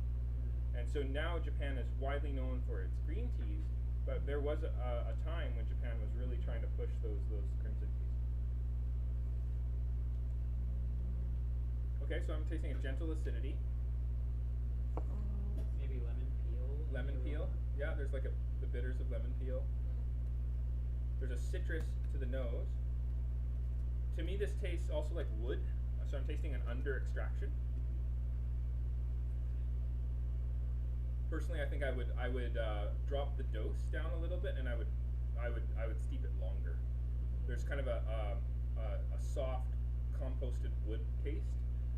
And so now Japan is widely known for its green teas, but there was a time when Japan was really trying to push those crimson teas. Okay, so I'm tasting a gentle acidity. Maybe lemon peel. Lemon peel. Yeah, there's like the bitters of lemon peel. There's a citrus to the nose. To me, this tastes also like wood. So I'm tasting an under extraction. Personally, I think I would drop the dose down a little bit, and I would steep it longer. There's kind of a soft composted wood taste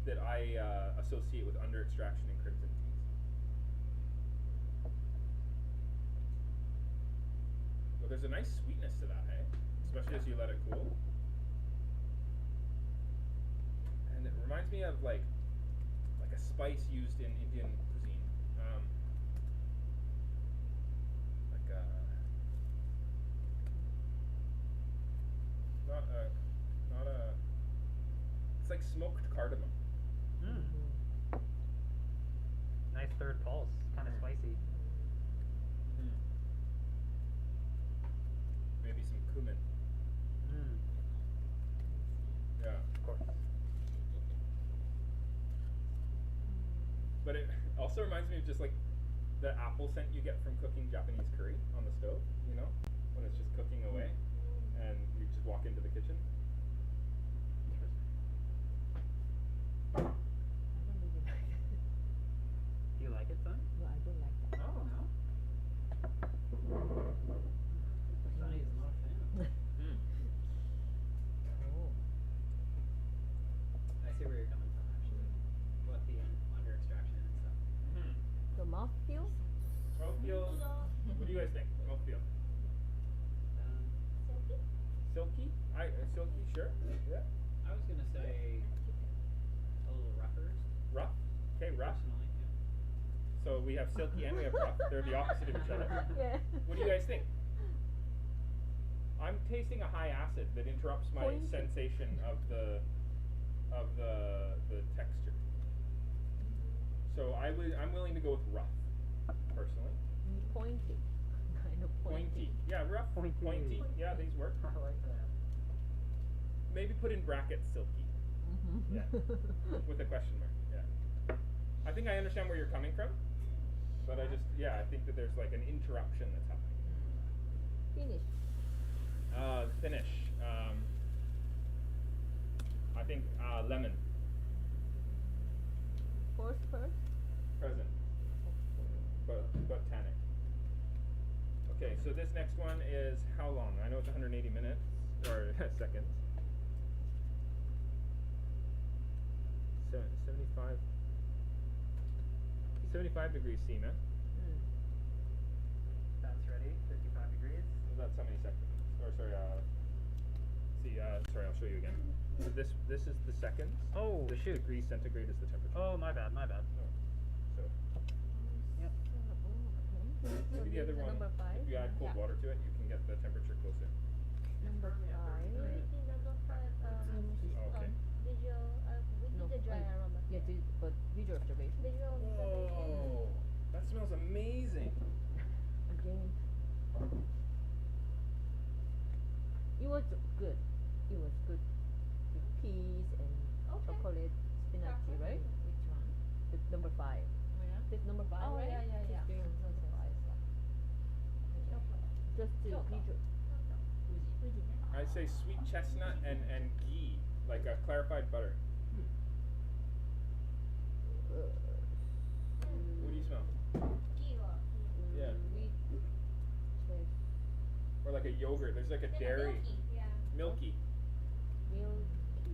that I associate with under extraction in crimson teas. But there's a nice sweetness to that, hey? especially as you let it cool. And it reminds me of like a spice used in Indian cuisine. Like not a. It's like smoked cardamom. Nice third pulse. Kind of spicy. Maybe some cumin. Yeah. Of course. But it also reminds me of just like the apple scent you get from cooking Japanese curry on the stove, you know? When it's just cooking away and you just walk into the kitchen. I don't really like that. Do you like it, son? No, I don't like that. Oh no. Sonny is not a fan. Oh. I see where you're coming from, actually. What the under extraction and stuff. The mouthfeel? Mouthfeel. What do you guys think? Mouthfeel. Silky? Silky, sure. Yeah. I was gonna say a little rougher. Rough? Okay, rough. Personally, yeah. So we have silky and we have rough. They're the opposite of each other. Yeah. What do you guys think? I'm tasting a high acid that interrupts my Pointy. sensation of the texture. So I'm willing to go with rough, personally. Pointy. Kind of Pointy. Yeah, rough. Pointy. Yeah, these work. I like that. Maybe put in brackets silky. Yeah. With a question mark. Yeah. I think I understand where you're coming from, but I think that there's like an interruption that's happening. Finish. Finish. I think lemon. First. Present. But tannic. Okay, so this next one is how long? I know it's 180 minutes or seconds. 75 degrees C, man. That's ready. 55 degrees. That's how many seconds? Or sorry, sorry, I'll show you again. So this is the seconds. Oh, this shoot. Degrees centigrade is the temperature. Oh, my bad. So Yep. maybe the other one. Number 5. If you add cold water to it, you can get the temperature closer. Number 5. Okay. Visual, we No, did the dry aroma. Yeah, but visual observation. Visual observation. Whoa, that smells amazing. Again. It was good. It was good with peas and Okay. chocolate spinach, Chocolate. right? Which one? The number 5. Oh yeah? That's number 5, Oh, right? yeah. Just doing number 5. Just the Kyoto. visual. I say sweet chestnut and ghee, like a clarified butter. What do you smell? Yeah. Sweet chest, Or like a yogurt. There's like a dairy. Yeah. Milky. milky.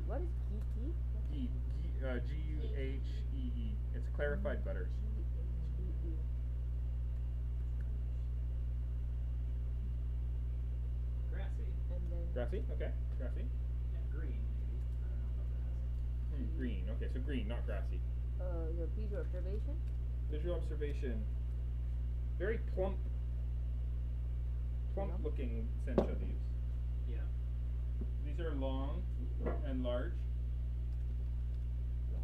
What is ghee? Ghee. G-U-H-E-E. It's clarified butter. G-H-E-E. Grassy. And then Grassy? Okay. Grassy. Yeah, green maybe. I don't know about that. Green. Okay, so green, not grassy. the visual observation. Visual observation. Very plump Plump? looking sencha leaves. Yeah. These are long and large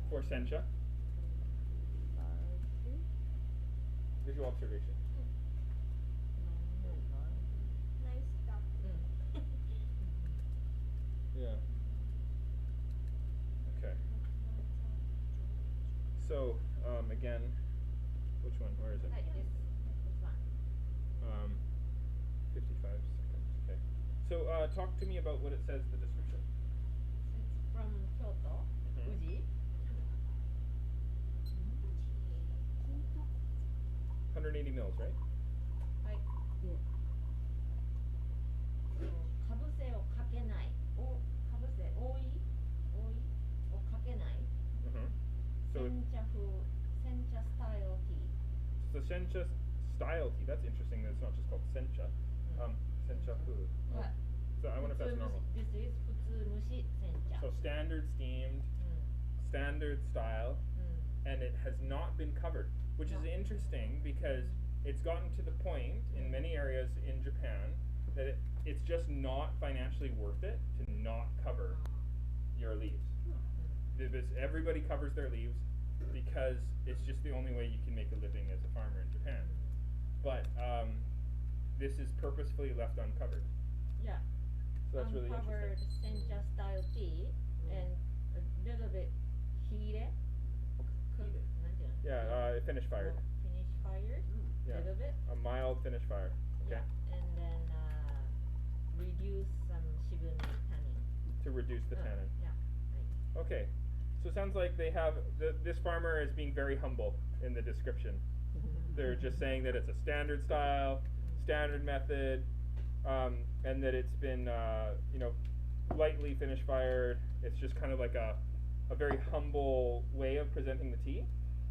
for sencha. Visual observation. Nice stuff. Yeah. Okay. So, again, which one? Where is it? This one. 55 seconds. Okay. So, talk to me about what it says, the description. It's from Kyoto, Mhm. Uji. 180 mils, right? はい。かぶせをかけない。かぶせ多いをかけない。 Mm-hmm. So, 煎茶風煎茶スタイルティー。 so sencha style tea. That's interesting that it's not just called sencha. Sencha fu. はい。So I wonder if that's normal. This is 普通蒸し煎茶 So standard steamed, standard style, and it has not been covered, which is interesting because it's gotten to the point in many areas in Japan that it's just not financially worth it to not cover your leaves. Everybody covers their leaves because it's just the only way you can make a living as a farmer in Japan. But this is purposefully left uncovered. Yeah. So that's really Uncovered interesting. sencha style tea and a little bit hire cooked. Yeah, finish fired. Finish fired. Yeah. Little bit. A mild finish fire. Okay. Yeah. And then reduce some shibumi tannin. To reduce the tannin. Yeah. Okay. So it sounds like they have this farmer is being very humble in the description. They're just saying that it's a standard style, standard method, and that it's been lightly finish fired. It's just kind of like a very humble way of presenting the tea.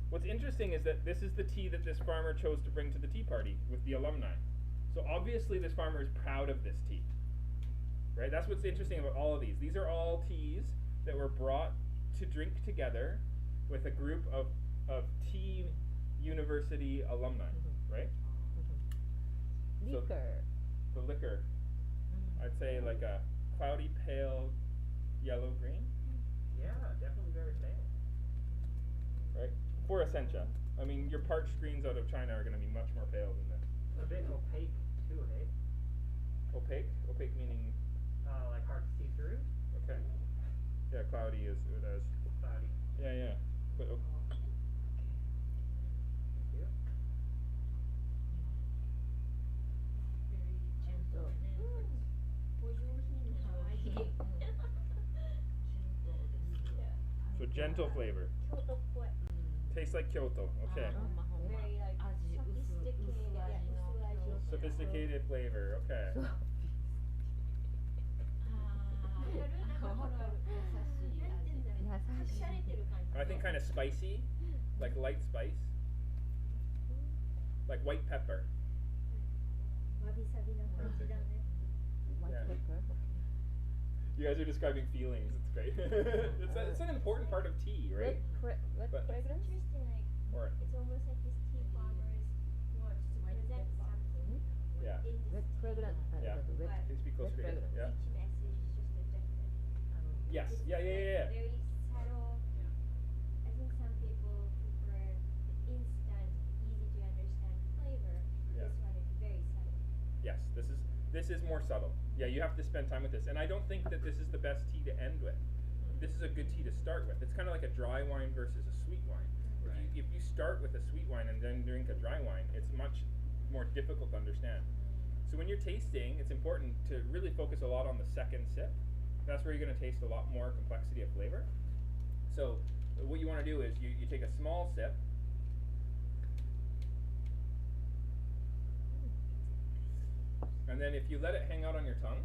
What's interesting is that this is the tea that this farmer chose to bring to the tea party with the alumni. So obviously this farmer is proud of this tea. Right? That's what's interesting about all of these. These are all teas that were brought to drink together with a group of tea university alumni, right? So Liquor. the liquor, I'd say like a cloudy pale yellow green, Yeah, definitely very pale. right? For a sencha. I mean, your parched greens out of China are going to be much more pale than this. A bit opaque too, hey? Opaque? Opaque meaning, Like hard to see through. okay. Yeah, cloudy is it as. Cloudy. Yeah. But, Thank you. Very gentle so gentle flavor. Tastes like Kyoto. Okay. Very like sophisticated, Sophisticated flavor. Okay. I think kind of spicy, like light spice, like white pepper. White Yeah. pepper. You guys are describing feelings. It's great. it's an important part of tea, right? What But- fragrance? Interesting, like Or it's almost like these tea farmers want to present something yeah. in Red this fragrance. Yeah. Red, Can you speak closer to fragrance. it? Yeah. each message is just a different. Yes. This Yeah. is like Yeah. Very subtle. I think some people prefer the instant, easy to understand flavor. Yeah. This one is very subtle. Yes. This is more subtle. Yeah. You have to spend time with this, and I don't think that this is the best tea to end with. This is a good tea to start with. It's kind of like a dry wine versus a sweet wine. Right. If you start with a sweet wine and then drink a dry wine, it's much more difficult to understand. So when you're tasting, it's important to really focus a lot on the second sip. That's where you're going to taste a lot more complexity of flavor. So what you want to do is you take a small sip. And then if you let it hang out on your tongue,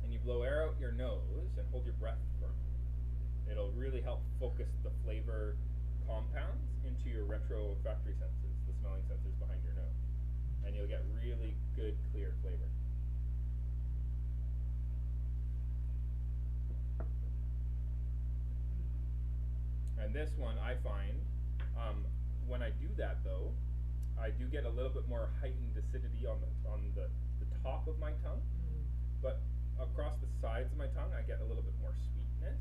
and you blow air out your nose and hold your breath for a moment, it'll really help focus the flavor compounds into your retroolfactory senses, the smelling sensors behind your nose. And you'll get really good, clear flavor. And this one, I find, when I do that though, I do get a little bit more heightened acidity on the top of my tongue, but across the sides of my tongue, I get a little bit more sweetness.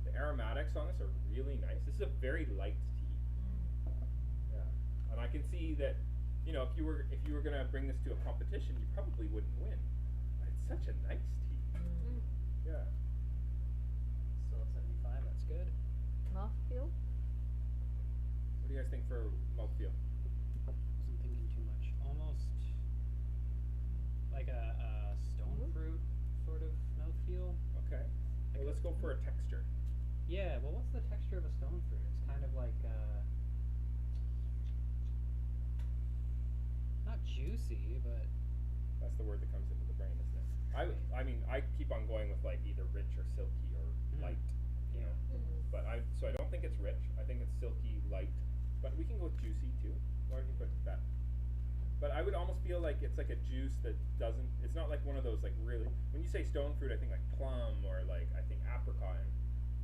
The aromatics on this are really nice. This is a very light tea. Yeah, and I can see that, if you were gonna bring this to a competition, you probably wouldn't win. But it's such a nice tea. Yeah. Still at 75. That's good. Mouthfeel? What do you guys think for mouthfeel? Wasn't thinking too much. Almost like a stone fruit sort of mouthfeel. Okay. Well, let's go for a texture. Yeah. Well, what's the texture of a stone fruit? It's kind of like not juicy, but That's the word that comes into the brain, isn't it? I keep on going with like either rich or silky or light, you know. But I don't think it's rich. I think it's silky, light. But we can go with juicy too. Why don't you put that? But I would almost feel like it's like a juice that doesn't. It's not like one of those like really. When you say stone fruit, I think like plum or like I think apricot.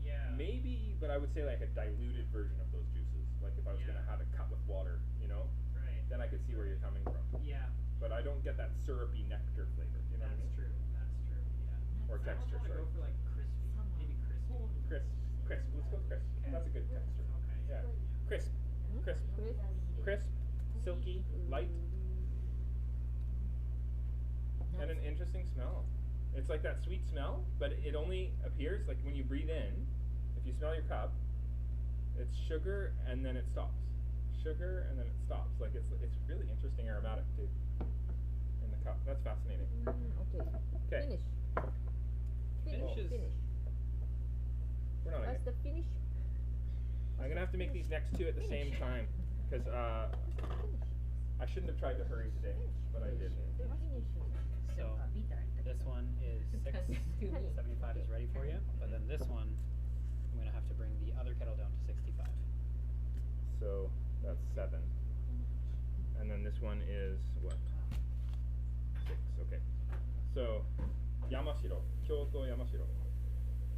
Yeah. Maybe, but I would say like a diluted version of those juices. Like if I was gonna Yeah. have it cut with water, you know, Right. then I could see where you're coming from. Yeah. But I don't get that syrupy nectar flavor. You know That's what I mean? true. That's true. Yeah. Or I almost texture, wanna sorry. go for like crispy. Maybe crispy. Crisp. Crisp. Let's go crisp. Okay. That's a good texture. Okay. Yeah. Crisp. Crisp. Crisp. Silky. Light. And an interesting smell. It's like that sweet smell, but it only appears like when you breathe in. If you smell your cup, it's sugar and then it stops. Sugar and then it stops. Like it's really interesting aromatic too. In the cup. That's fascinating. Okay. Okay. Finish. Finish is- Finish. We're not. What's the finish? I'm gonna have to make these next two at the same time, because I shouldn't have tried to hurry today, but I did. So this one is 675 is ready for you, but then this one I'm gonna have to bring the other kettle down to 65. So that's 7, and then this one is what? 6. Okay. So Yamashiro, Kyoto Yamashiro,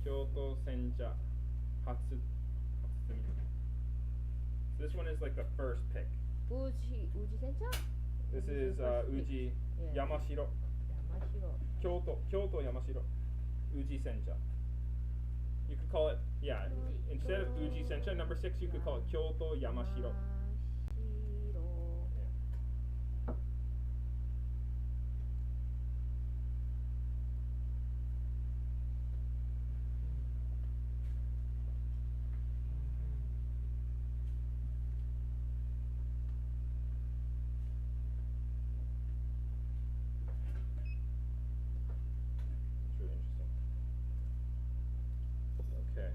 Kyoto Senja Hatsumi. So this one is like the first pick. Uji sencha? This is Uji Yeah. Yamashiro. Yamashiro. Kyoto Yamashiro. Uji Sencha. You could call it, yeah, instead of Uji Sencha, number 6, you could call it Kyoto Yamashiro. Yeah. It's really interesting. Okay.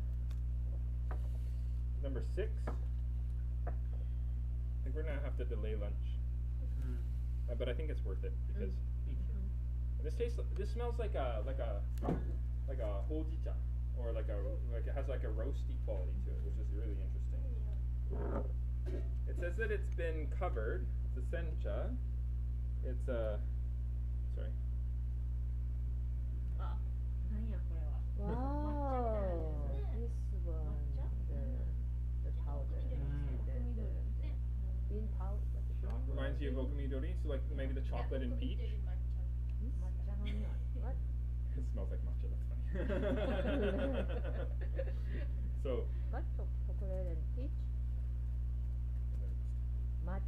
Number 6. I think we're gonna have to delay lunch, but I think it's worth it because this smells like a hojicha, or like it has like a roasty quality to it, which is really interesting. It says that it's been covered. It's a sencha. It's a sorry. Wow. This one, the powder, the bean powder. Reminds you of okumidori, so like maybe the chocolate and peach. What? It smells like matcha. That's funny. So. What? Chocolate and peach? Matcha.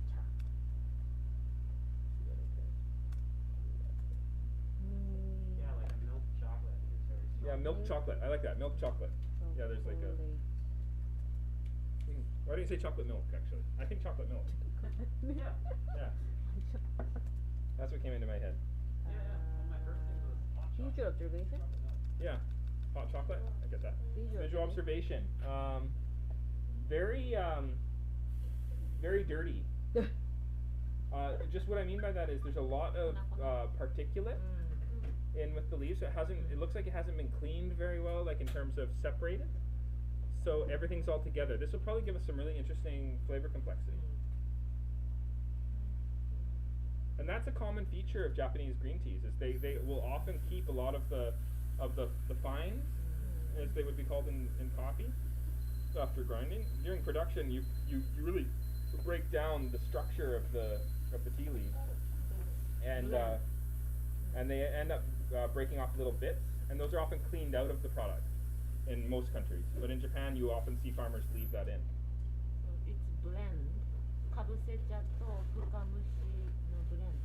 Yeah, like a milk chocolate. It's very strong. Yeah, milk chocolate. I like that. Milk chocolate. Yeah, there's like a. Why do you say chocolate milk? Actually, I think chocolate milk. Yeah. Yeah, that's what came into my head. Yeah, yeah. One of my first things was hot chocolate. Visual observation? Chocolate milk. Yeah, hot chocolate. I get that. Visual observation. Very dirty. Just what I mean by that is there's a lot of particulate in with the leaves. It looks like it hasn't been cleaned very well, like in terms of separated. So everything's all together. This will probably give us some really interesting flavor complexity. And that's a common feature of Japanese green teas, is they will often keep a lot of the fines, as they would be called in coffee, after grinding. During production, you really break down the structure of the tea leaves, and they end up breaking off little bits, and those are often cleaned out of the product in most countries. But in Japan, you often see farmers leave that in. So it's blend. Kabusecha to fukamushi no blend.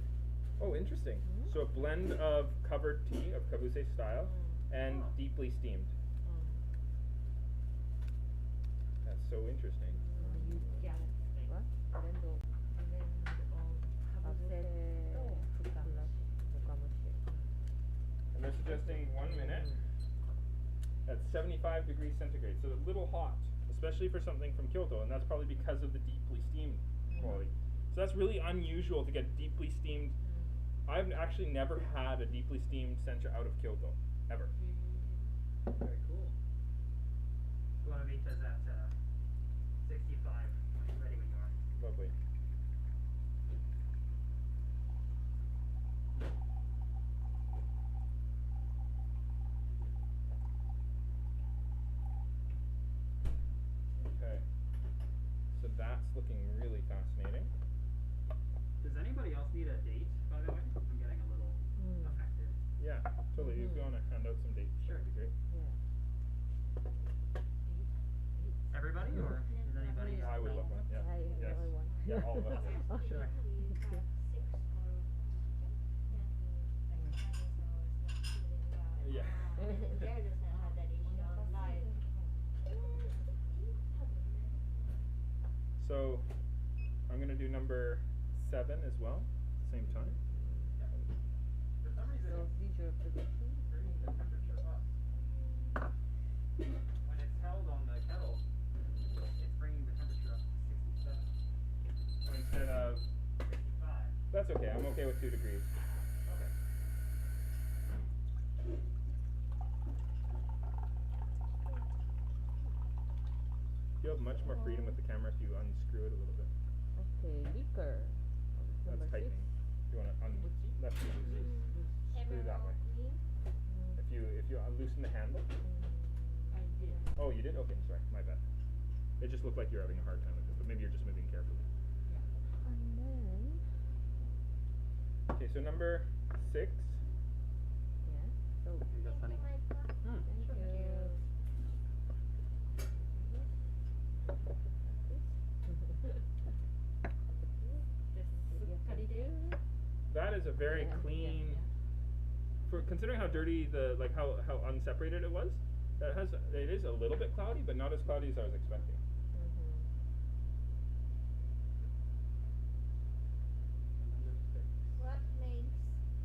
Oh, interesting. So a blend of covered tea, of kabuse style, and deeply steamed. That's so interesting. You get What? Blend of And they're suggesting 1 minute at 75 degrees centigrade, so a little hot, especially for something from Kyoto, and that's probably because of the deeply steamed quality. So that's really unusual to get deeply steamed. I've actually never had a deeply steamed sencha out of Kyoto, ever. Very cool. Guanabita's at 65. Ready when you are. Lovely. out some dates. Sure. That'd be great. Yeah. Everybody, or is anybody? I would love one. Yeah. Yes. Everyone. Yeah, all of us. Yeah. Sure. Yeah. So, I'm gonna do number 7 as well, same time. For some reason, So it's visual prediction. bringing the temperature up. When it's held on the kettle, it's bringing the temperature up to 67. Instead of, 65. that's okay. I'm okay with 2 degrees. Okay. You have much more freedom with the camera if you unscrew it a little bit. Okay, liquor. That's Number 6. tightening. You wanna left screw that way. If you loosen the handle. I did. Oh, you did? Okay, sorry, my bad. It just looked like you're having a hard time with it, but maybe you're just moving carefully. And then, Okay, so number 6. yeah. So Here you go, Sunny. Hmm. thank you. That is a very Yeah, clean. yeah. For considering how dirty the how unseparated it was, it is a little bit cloudy, but not as cloudy as I was expecting. What makes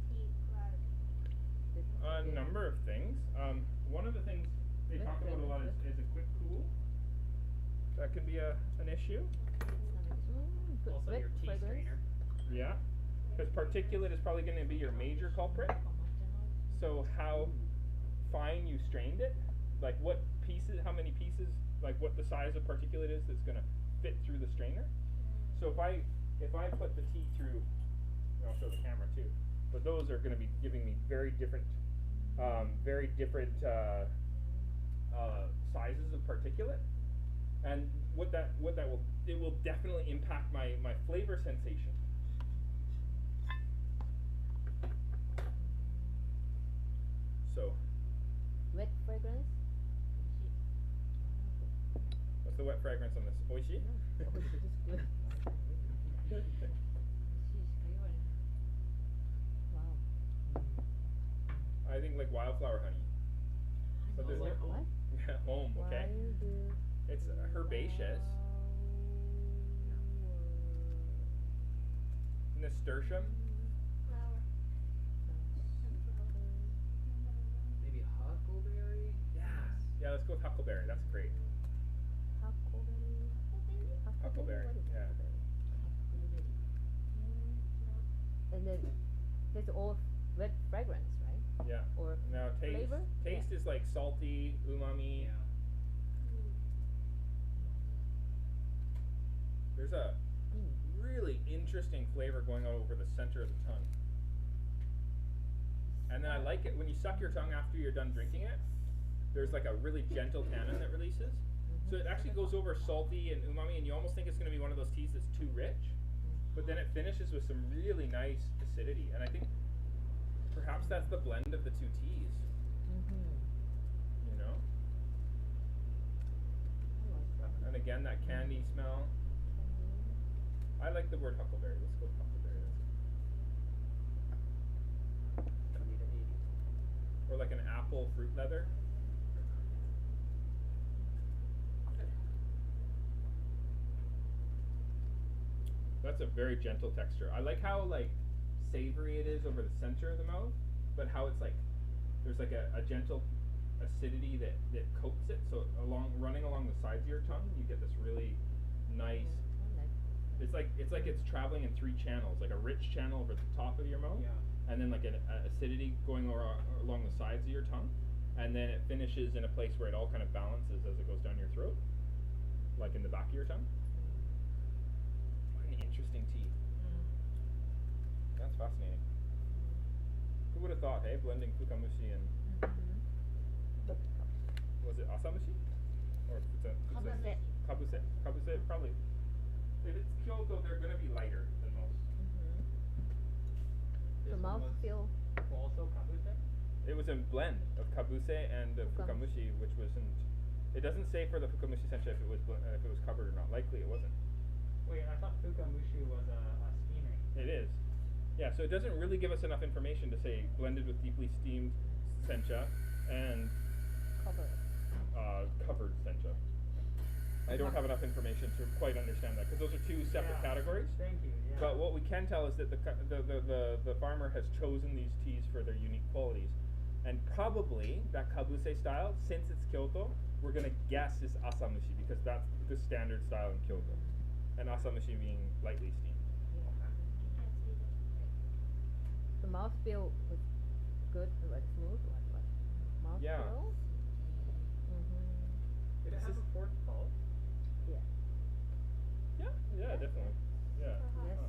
tea cloudy? A number of things. One of the things they Wet talk about a lot is a quick cool. That could be an issue. Also, Wet your tea fragrance. strainer. Yeah, because particulate is probably going to be your major culprit. So how fine you strained it, like what pieces, how many pieces, like what the size of particulate is that's going to fit through the strainer. So if I put the tea through, and I'll show the camera too, but those are going to be giving me very different sizes of particulate, and what that will, it will definitely impact my flavor sensation. So, Wet fragrance. what's the wet fragrance on this? Oishi? Wow. I think like wildflower honey. But there's Like no- What? Yeah, home, okay. Wild It's herbaceous. Nasturtium. Flower. Maybe huckleberry. Yes. Yeah, let's go with huckleberry. That's great. Huckleberry. Huckleberry, What is yeah. huckleberry? And then there's all wet fragrance, right? Yeah. Or Now taste. flavor? Taste Yeah. is like salty, umami. Yeah. There's a really interesting flavor going on over the center of the tongue. And then I like it when you suck your tongue after you're done drinking it. There's like a really gentle tannin that releases. So it actually goes over salty and umami, and you almost think it's going to be one of those teas that's too rich. But then it finishes with some really nice acidity. And I think perhaps that's the blend of the two teas, you know? And again, that candy smell. I like the word huckleberry. Let's go with huckleberry. Or like an apple fruit leather. That's a very gentle texture. I like how like savory it is over the center of the mouth, but how it's like there's like a gentle acidity that coats it. So running along the sides of your tongue, you get this really nice. It's like it's traveling in 3 channels, like a rich channel over the top of your mouth, Yeah. and then like an acidity going along the sides of your tongue, and then it finishes in a place where it all kind of balances as it goes down your throat, like in the back of your tongue. What an interesting tea. That's fascinating. Who would have thought, hey, blending fukamushi and was it asamushi? Or Kabuse. Kabuse, probably. If it's Kyoto, they're gonna be lighter than most. The mouth feel. Also kabuse? It was a blend of kabuse and fukamushi, which wasn't. It doesn't say for the fukamushi sencha if it was covered or not. Likely it wasn't. Wait, I thought fukamushi was a steaming. It is. Yeah, so it doesn't really give us enough information to say blended with deeply steamed sencha and covered sencha. I don't have enough information to quite understand that because those are two separate categories. Thank you. Yeah. But what we can tell is that the farmer has chosen these teas for their unique qualities, and probably that kabuse style, since it's Kyoto, we're gonna guess is asamushi because that's the standard style in Kyoto, and asamushi being lightly steamed. The mouthfeel was good, like smooth, what? Mouthfeel? Yeah. Did it have a fourth pulse? Yeah. Yeah, definitely. Yeah. Yes. Huh. Okay.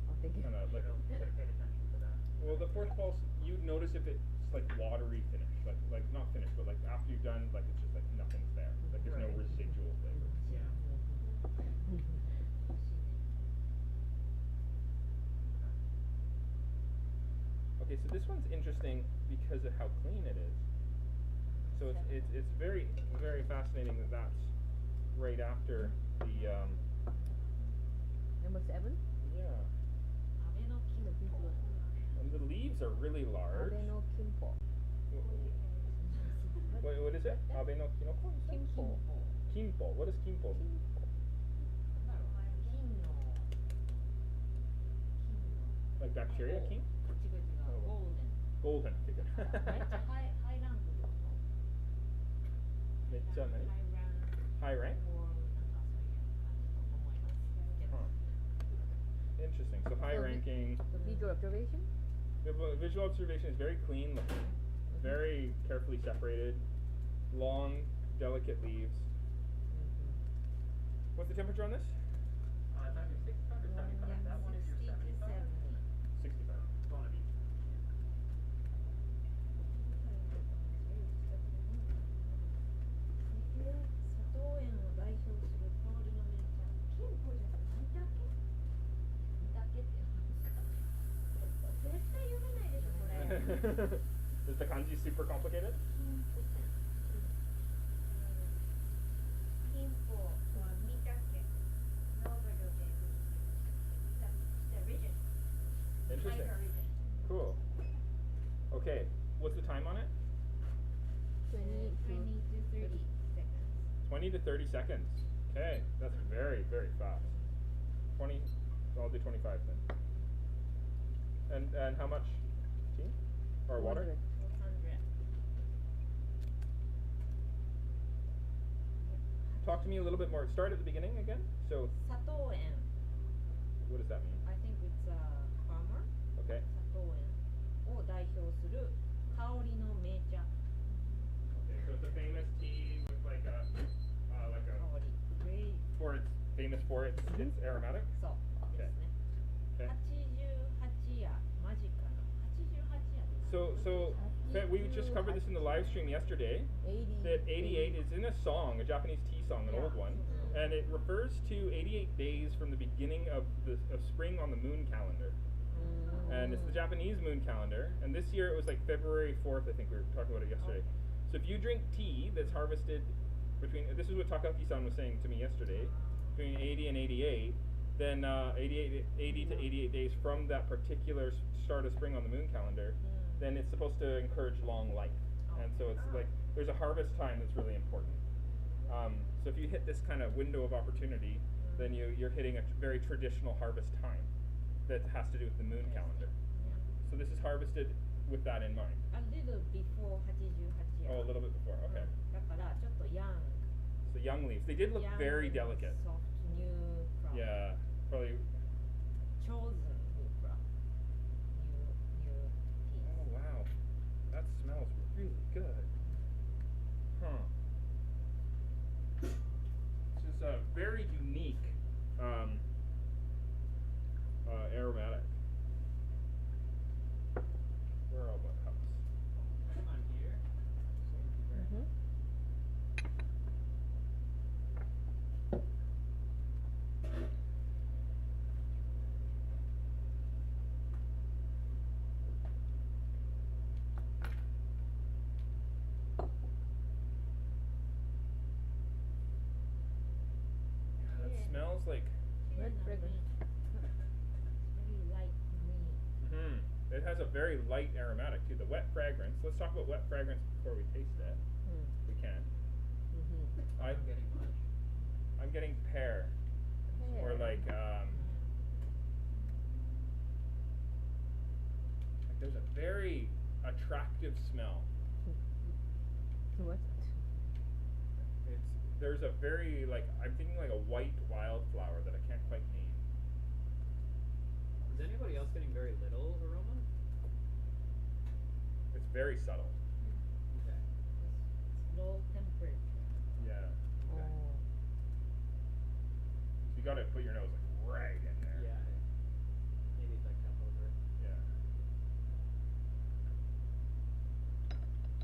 Oh, thank you. Kinda like Should have paid attention to that. well, the fourth pulse, you'd notice if it's like watery finish, like not finished, but like after you've done, like it's just like nothing's there, like there's no Right. residual flavor. Yeah. Okay, so this one's interesting because of how clean it is. So it's very very fascinating that that's right after the Number 7? yeah, 安倍の木のビジュアル and the leaves are really large. Abe no kimpo. What is it? Abe no kinoko? you said? Kimpo. Kimpo. What does kimpo mean? なんだろう金の Like bacteria? King? 違う違うゴールデン Golden. っていうかめっちゃハイランクのめっちゃ何？ ハイラン High rank? クなんかそういう感じと思いますけど Huh. Interesting. So high ranking. The visual observation? The visual observation is very clean looking, very carefully separated, long, delicate leaves. What's the temperature on this? It's either 65 or 75. That one is your 75. 65. Gonna be. 砂糖園を代表する香りの名茶金庫じゃなくて三竹三竹って絶対読めないでしょこれ Is the kanji super complicated? 金庫は見たっけ Nobody Interesting. Cool. Okay. What's the time on it? 20 to 20 to 30 seconds. 20 to 30 seconds. Okay. That's very, very fast. 20. So I'll do 25 then. And how much tea? Or water? 100. 400. Talk to me a little bit more. Start at the beginning again. So 砂糖園 what does that mean? I think it's a farmer Okay. 砂糖園を代表する香りの名茶 Okay. So it's a famous tea with like a 香り for its famous for its aromatic. そうですね Okay. 88夜間近の88夜です So we just covered this in the live stream yesterday. 80. That 88 is in a song, a Japanese tea song, an old one, and it refers to 88 days from the beginning of spring on the moon calendar. And it's the Japanese moon calendar, and this year it was like February 4th, I think we were talking about it yesterday. So if you drink tea that's harvested between, this is what Takaki-san was saying to me yesterday, between 80 and 88, then 80 to 88 days from that particular start of spring on the moon calendar, then it's supposed to encourage long life. And so it's like, there's a harvest time that's really important. So if you hit this kind of window of opportunity, then you're hitting a very traditional harvest time that has to do with the moon calendar. So this is harvested with that in mind. A little before 88夜 Oh, a little bit before, okay. だからちょっとヤン So young leaves. They did look very delicate. soft new crop Yeah, probably. chosen new crop new tea Oh wow, that smells really good. Huh. This is a very unique aromatic. Where are all my cups? On here. Mhm. almost like. Red fragrance. Very light green. It has a very light aromatic too. The wet fragrance. Let's talk about wet fragrance before we taste it. We can. I'm getting much. I'm getting pear, or like there's a very attractive smell. What? There's a very like I'm thinking like a white wildflower that I can't quite name. Is anybody else getting very little aroma? It's very subtle. Okay. It's low temperature. Yeah. Okay. Oh. You gotta put your nose like right in there. Yeah. Maybe if I come over. Yeah.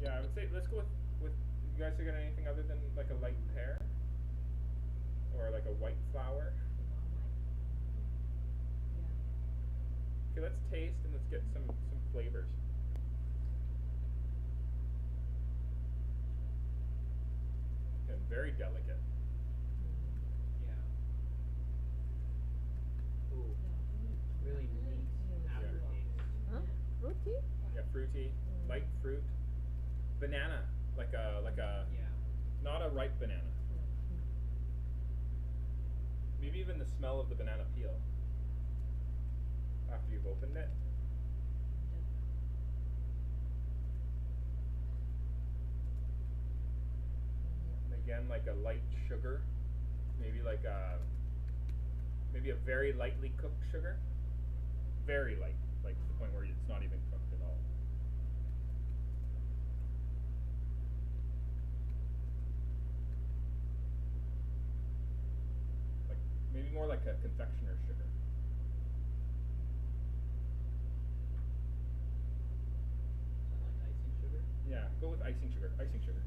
Yeah, I would say let's go with you guys are got anything other than like a light pear? Or like a white flower? Okay, let's taste and let's get some flavors. Okay, very delicate. Yeah. Ooh. Really neat aftertaste. Huh? Fruity? Yeah, fruity, light fruit, banana, like a Yeah. not a ripe banana. Maybe even the smell of the banana peel after you've opened it. And again, like a light sugar, maybe maybe a very lightly cooked sugar, very light, like to the point where it's not even cooked at all. Like maybe more like a confectioner's sugar. Something like icing sugar. Yeah, go with icing sugar. Icing sugar.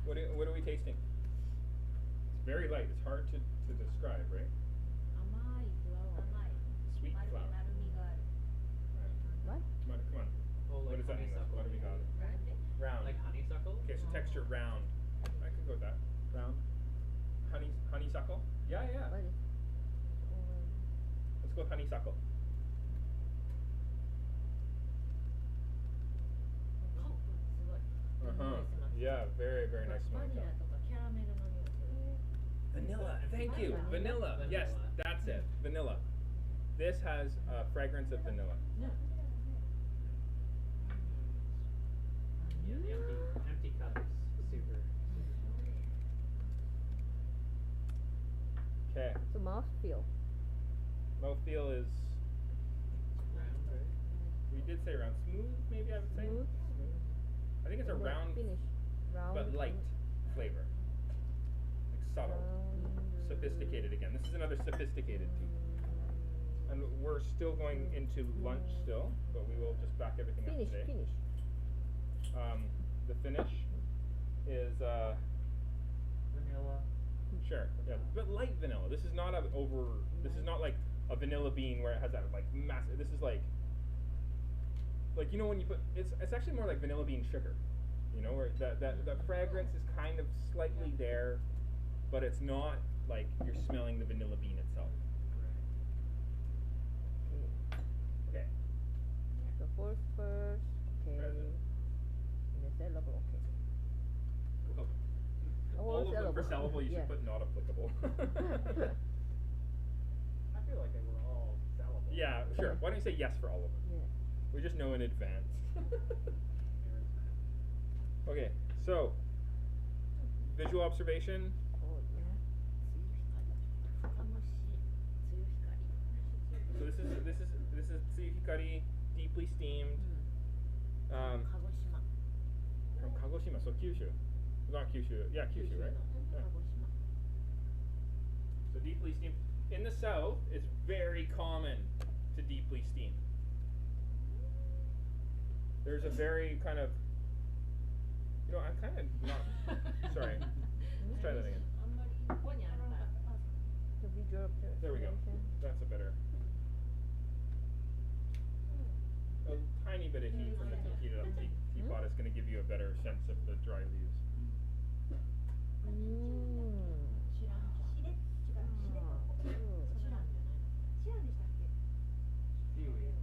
What are we tasting? It's very light. It's hard to describe, right? 甘いフラワー。甘い Sweet 丸 flower. みがある Right. What? Come on. Oh, What like does that mean? honeysuckle. Marumigado. Round. Like honeysuckle? Okay, so texture round. I can go with that. Round. Honeysuckle? Yeah, yeah. What is? Let's go with honeysuckle. すごい。 Uh-huh. Yeah, very, very nice バ smelling ニラ cup. とかキャラメルの匂いする。 Vanilla. Thank you. Vanilla. Vanilla. Yes, Vanilla. that's it. Vanilla. This has a fragrance of vanilla. Yeah, the empty cup is super. Okay. So mouthfeel. Mouthfeel is, Round, right? we did say round. Smooth, maybe I would say? Smooth. I think it's a And then round, finish. Round. but light flavor. Like subtle. Round. Sophisticated again. This is another sophisticated tea. And we're still going into lunch still, but we will just back everything up Finish. today. Finish. The finish is Vanilla. sure, yeah, but light vanilla. This is not this is not like a vanilla bean where it has that like massive. This is like you know when you put it's actually more like vanilla bean sugar, you know, where the fragrance is kind of slightly there, but it's not like you're smelling the vanilla bean itself. Okay. So first. Okay. Present. And the syllable. Okay. Oh. Oh, All of them for syllable. syllable, you Yeah. should put not applicable. I feel like they were all sellable. Yeah, sure. Why don't you say yes for all of them? Yeah. We just know in advance. Okay, so visual observation. Oh yeah. 楽しい。強い光。 So this is tsuyuhikari, deeply steamed. 鹿児島。 From Kagoshima, so Kyushu. Not Kyushu. Yeah, Kyushu, right? 鹿 Yeah. 児島。 So deeply steamed. In the south, it's very common to deeply steam. There's a very kind of, you know, I'm kind of not. Sorry. Let's try that again. あんまりここにあるから。 The visual observation. There we go. That's a better. A tiny bit of heat from the heated up teapot is going to give you a better sense of the dry leaves. 知らんじゃん。しれ違うしれっぽく知らんじゃないの。知らんでしたっけ Seaweed.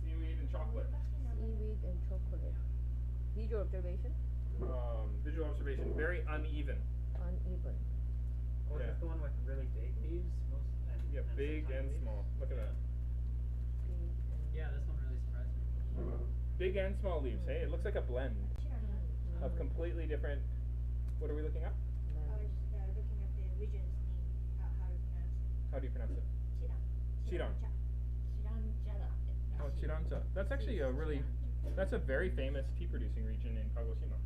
Seaweed and chocolate. Seaweed and chocolate. Visual observation? Visual observation, very uneven. Uneven. Oh, is Yeah. this the one with really big leaves? Yeah, some big tiny and leaves? small. Look at that. Big and Yeah, this one really surprised me. Big and small leaves, hey? It looks like a blend 知らない of completely different. What are we looking at? I was looking at the region's name how to pronounce it How do you pronounce it? 知らん Chiran. 知らんじゃだって。 Oh, Chirancha. That's actually a really, that's a very famous tea producing region in Kagoshima.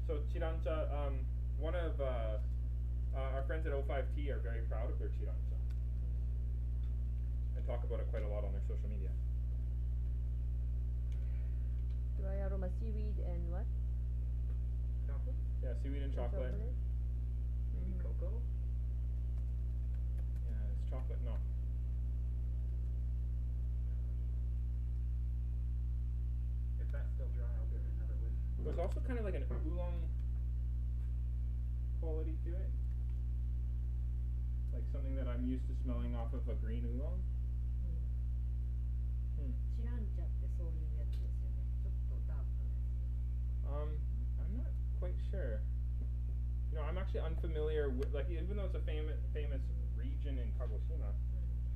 So Chirancha, one of our friends at O5T are very proud of their Chirancha and talk about it quite a lot on their social media. dry aroma seaweed and what? Chocolate? Yeah, seaweed and chocolate. Maybe cocoa? Yeah, it's chocolate. No. If that's still dry, I'll give it another whiff. There's also kind of like an oolong quality to it. Like something that I'm used to smelling off of a green oolong. Hmm. 知らんじゃってそういうやつですよね。ちょっとダークなやつ。I'm not quite sure. You know, I'm actually unfamiliar with, like, even though it's a famous region in Kagoshima,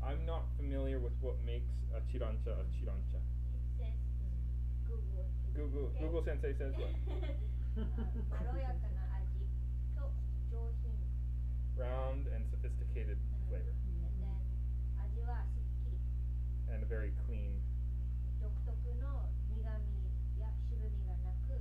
I'm not familiar with what makes a chirancha a chirancha. It says Google Google Sensei says what? まろやかな味と上品 Round and sophisticated flavor. and then 味はすっきり And a very clean, 独特の苦味や渋みがなく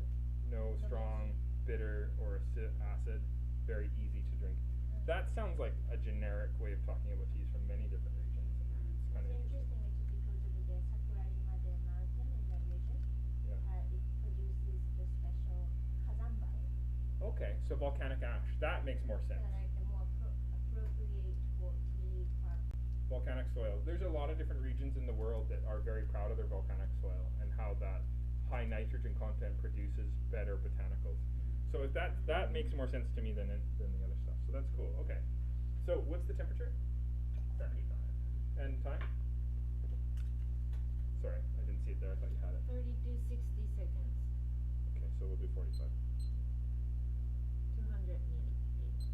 no strong, bitter, or acid, very easy to drink. That sounds like a generic way of talking about teas from many different regions. It's kind of It's interesting. interesting because of the Sakurajima mountain in the region. Yeah. It produces the special kazanbae. Okay, so volcanic ash. That makes more sense. Like the more appropriate for tea part. Volcanic soil. There's a lot of different regions in the world that are very proud of their volcanic soil and how that high nitrogen content produces better botanicals. So if that makes more sense to me than the other stuff. So that's cool. Okay. So what's the temperature 75. and time? Sorry, I didn't see it there. I thought you had it. 30 to 60 seconds. Okay, so we'll do 45. 200 milliliters.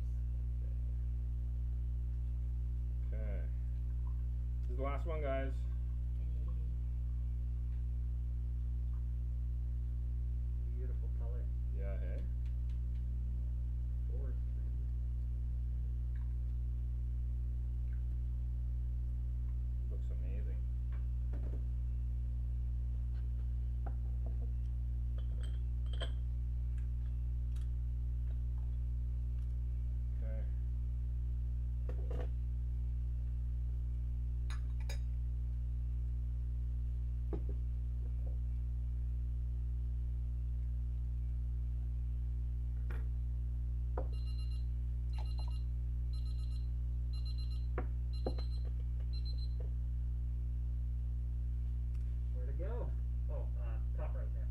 Okay. This is the last one, guys. Beautiful color. Yeah, hey. Forest green. Looks amazing. Okay. Where to go? Oh, top right there.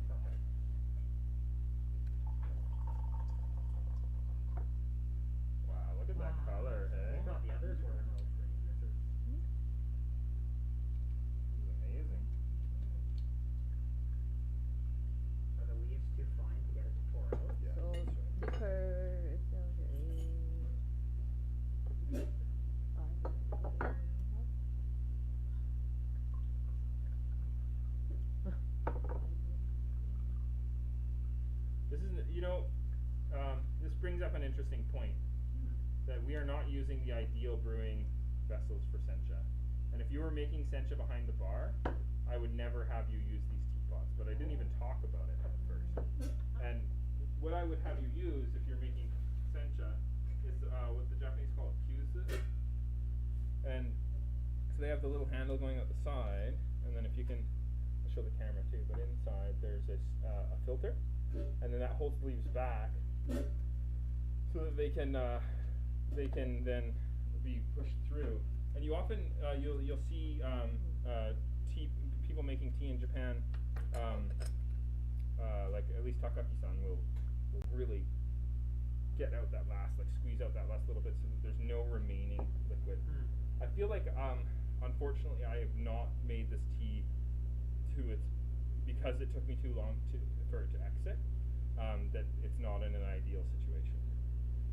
Top right. Wow, look at that Wow. color, hey. I thought the others were emerald green. This is Amazing. Are the leaves too fine to get it to pour out? Yeah, So that's right. liquor This is, this brings up an interesting point that we are not using the ideal brewing vessels for sencha. And if you were making sencha behind the bar, I would never have you use these teapots, but I didn't even talk about it at first. And what I would have you use if you're making sencha is what the Japanese call kyuzu. And so they have the little handle going out the side, and then if you can, I'll show the camera too, but inside there's this a filter, and then that holds the leaves back so that they can then be pushed through. And you often you'll see tea people making tea in Japan, like at least Takaki-san will really get out that last, like squeeze out that last little bit so that there's no remaining liquid. I feel like unfortunately I have not made this tea to its, because it took me too long for it to exit, that it's not in an ideal situation.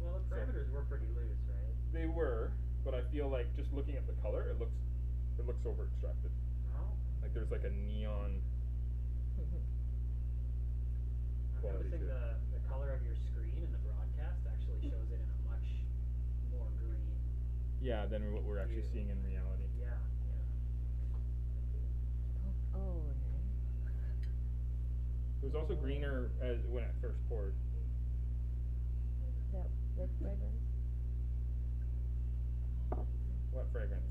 Well, the So- parameters were pretty loose, right? They were, but I feel like just looking at the color, it looks over extracted. Oh. Like there's like a neon I'm quality noticing to it. the color of your screen in the broadcast actually shows it in a much more green. Yeah, than what we're actually Hue. seeing in reality. Yeah, yeah. Oh, nice. It was also greener as when I first poured. That red fragrance. What fragrance?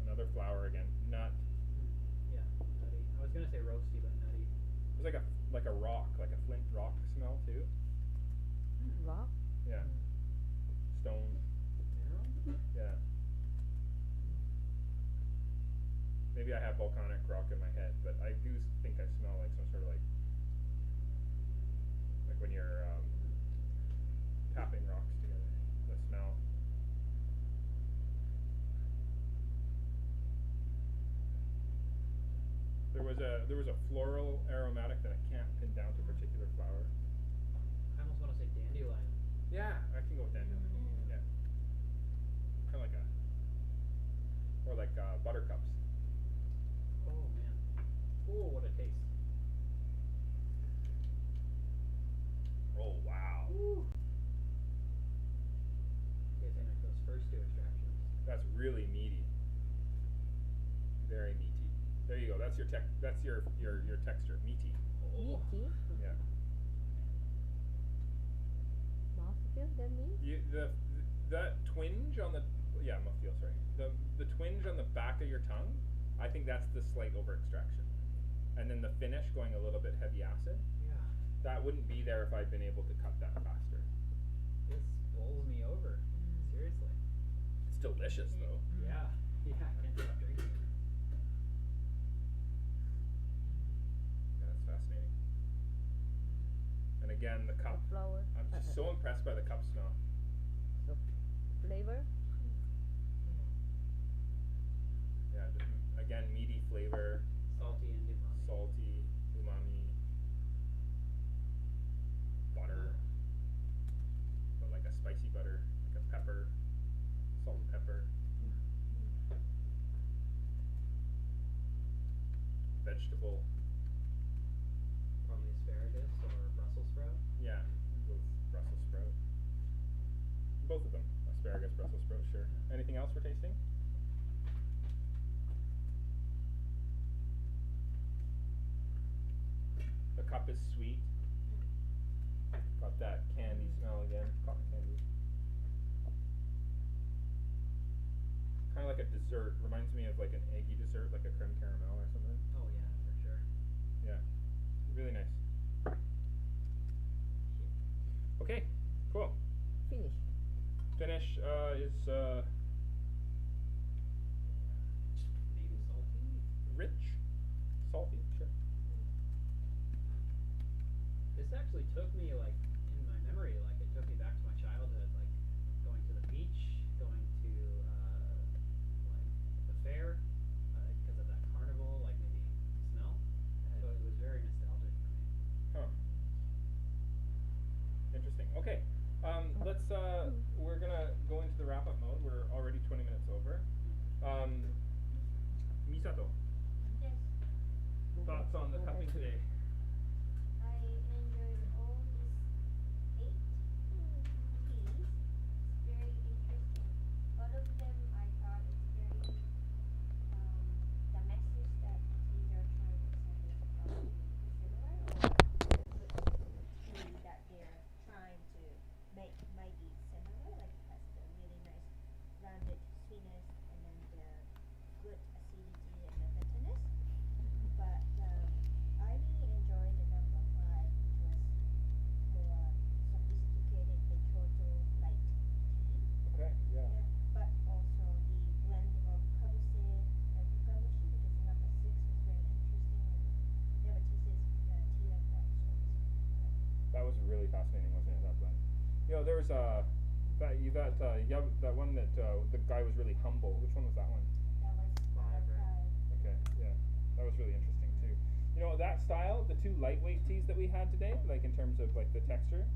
Another flower again. Nut. Yeah, nutty. I was gonna say roasty, but nutty. There's like a rock, like a flint rock smell too. Rock. Yeah. Stone. Mineral? Yeah. Maybe I have volcanic rock in my head, but I do think I smell like some sort of like when you're tapping rocks together. The smell. There was a floral aromatic that I can't pin down to a particular flower. I almost wanna say dandelion. Yeah, I can go with dandelion. Yeah. Kind of like or like buttercups. Oh man. Oh, what a taste. Oh wow. Woo. Tasting like those first two extractions. That's really meaty. Very meaty. There you go. That's your that's your texture. Meaty. Meaty. Yeah. Mouthfeel. That means. That twinge on the mouthfeel, sorry. The twinge on the back of your tongue, I think that's the slight over extraction. And then the finish going a little bit heavy acid. Yeah. That wouldn't be there if I'd been able to cut that faster. This bowls me over. Seriously. It's delicious though. Yeah. Yeah, I can't stop drinking it. Yeah, that's fascinating. And again, the cup. Flower. I'm just so impressed by the cup smell. So, flavor. Yeah, just again, meaty flavor, Salty and umami. salty, umami, butter, but like a spicy butter, like a pepper, salt and pepper. Vegetable. Probably asparagus or Brussels sprout. Yeah, both Brussels sprout. Both of them. Asparagus, Brussels sprout, sure. Anything else we're tasting? The cup is sweet. Got that candy smell again, cotton candy. Kind of like a dessert. Reminds me of like an eggy dessert, like a creme caramel or something. Oh yeah, for sure. Yeah, really nice. Okay, cool. Finish. Finish is Maybe salty. rich, salty, sure. This actually took me like in my memory, like it took me back to my childhood, like going to the beach, going to like the fair, because of that carnival, like maybe smell. So it was very nostalgic for me. Huh. Interesting. Okay. Let's we're gonna go into the wrap up mode. We're already 20 minutes over. Misato, Yes, thoughts on the cupping today? I enjoyed all these 8 teas. It's very interesting. One of them I thought it's very the message that the teas are trying to send is probably similar, or the tea that they're trying to make might be similar, like it has the really nice rounded sweetness and then the good acidity and the bitterness. But I really really fascinating, wasn't it, that blend? You know, there was that one that the guy was really humble. Which one was that one? That was number Five, right? 5. Okay, yeah, that was really interesting too. You know, that style, the two lightweight teas that we had today, like in terms of like the texture,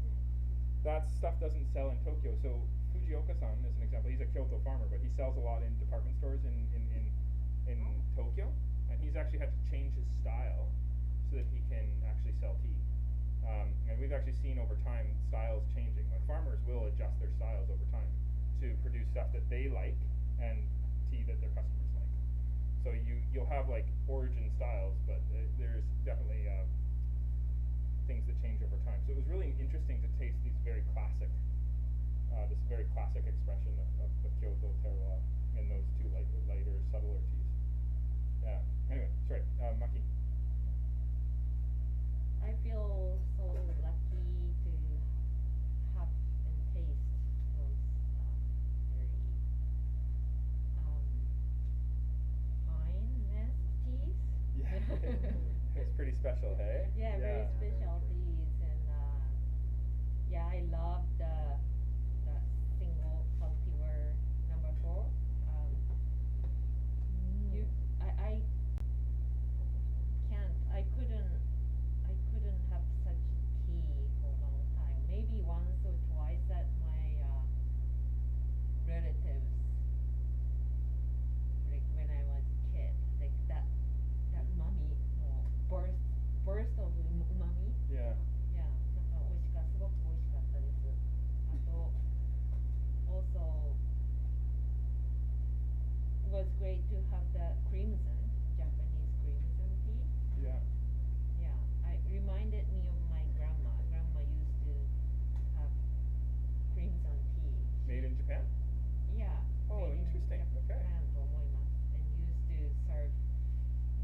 that stuff doesn't sell in Tokyo. So Fujioka-san is an example. He's a Kyoto farmer, but he sells a lot in department stores in Tokyo, and he's actually had to change his style so that he can actually sell tea. And we've actually seen over time styles changing. Like farmers will adjust their styles over time to produce stuff that they like and tea that their customers like. So you'll have like origin styles, but there's definitely things that change over time. So it was really interesting to taste these very classic, this very classic expression of the Kyoto terroir in those two lighter, subtler teas. Yeah. Anyway, sorry, Maki. I feel so lucky to have and taste those very fineness teas. Yeah. It's pretty special, hey? Yeah, very special teas, and yeah, I love the single cultivar number 4. I can't. I couldn't have such tea for a long time. Maybe once or twice at my relatives, like when I was a kid, like that umami, burst of umami. Yeah. Yeah, なんか美味しかすごく美味しかったです。あと also was great to have the crimson, Japanese crimson tea. Yeah. Yeah, I reminded me of my grandma. Grandma used to have crimson tea. Made in Japan? Yeah. Oh, made in interesting. Okay. Japan と思います and used to serve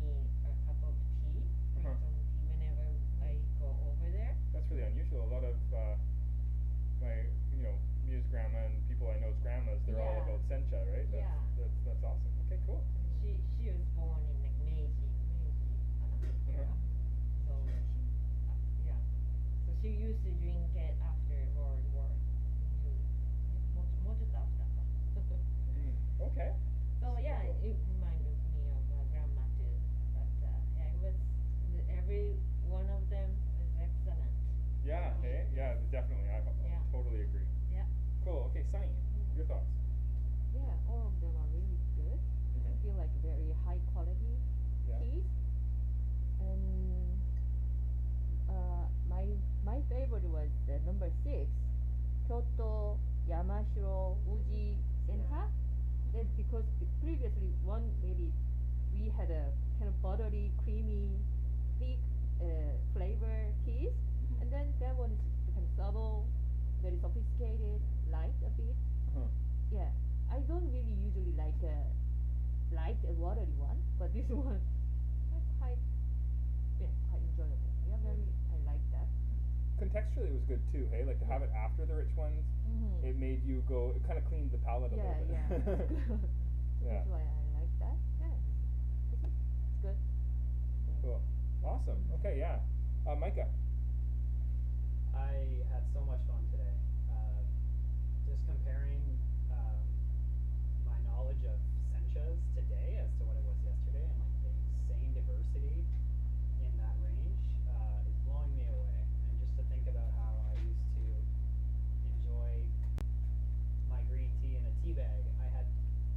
me a cup of tea, Uh-huh. crimson tea, whenever I go over there. That's really unusual. A lot of my, Mia's grandma and people I know's grandmas, they're all Yeah. about sencha, right? That's awesome. Okay, cool. She was born in like Meiji era. Uh-huh. So yeah. So she used to drink it after World War II. もうちょっと after か。 Okay. So yeah, Cool. it reminded me of my grandma too. But yeah, it was every one of them was excellent. Yeah, hey? Yeah, definitely. I Yeah. totally agree. Yeah. Cool. Okay, Sunny, your thoughts? Yeah, all of them are really good. I Mhm. feel like very high quality Yeah. teas. And my favorite was the number 6, Kyoto Yamashiro Uji Senta. That's because previously one maybe we had a kind of buttery, creamy, thick flavor teas, Mhm. and then that one is kind of subtle, very sophisticated, light a bit. Uh-huh. Yeah, I don't really usually like a light and watery one, but this one was quite enjoyable. Yeah, I like that. Contextually, it was good too, hey? Like to have it after the rich ones, Mhm. it made you go, it kind of cleaned the palate a Yeah, little yeah. bit. Yeah. That's why I like that. Yeah, it's good. Cool. Awesome. Okay, yeah. Micah. I had so much fun today. Just comparing my knowledge of senchas today as to what it was yesterday, and like the insane diversity in that range is blowing me away. And just to think about how I used to enjoy my green tea in a tea bag,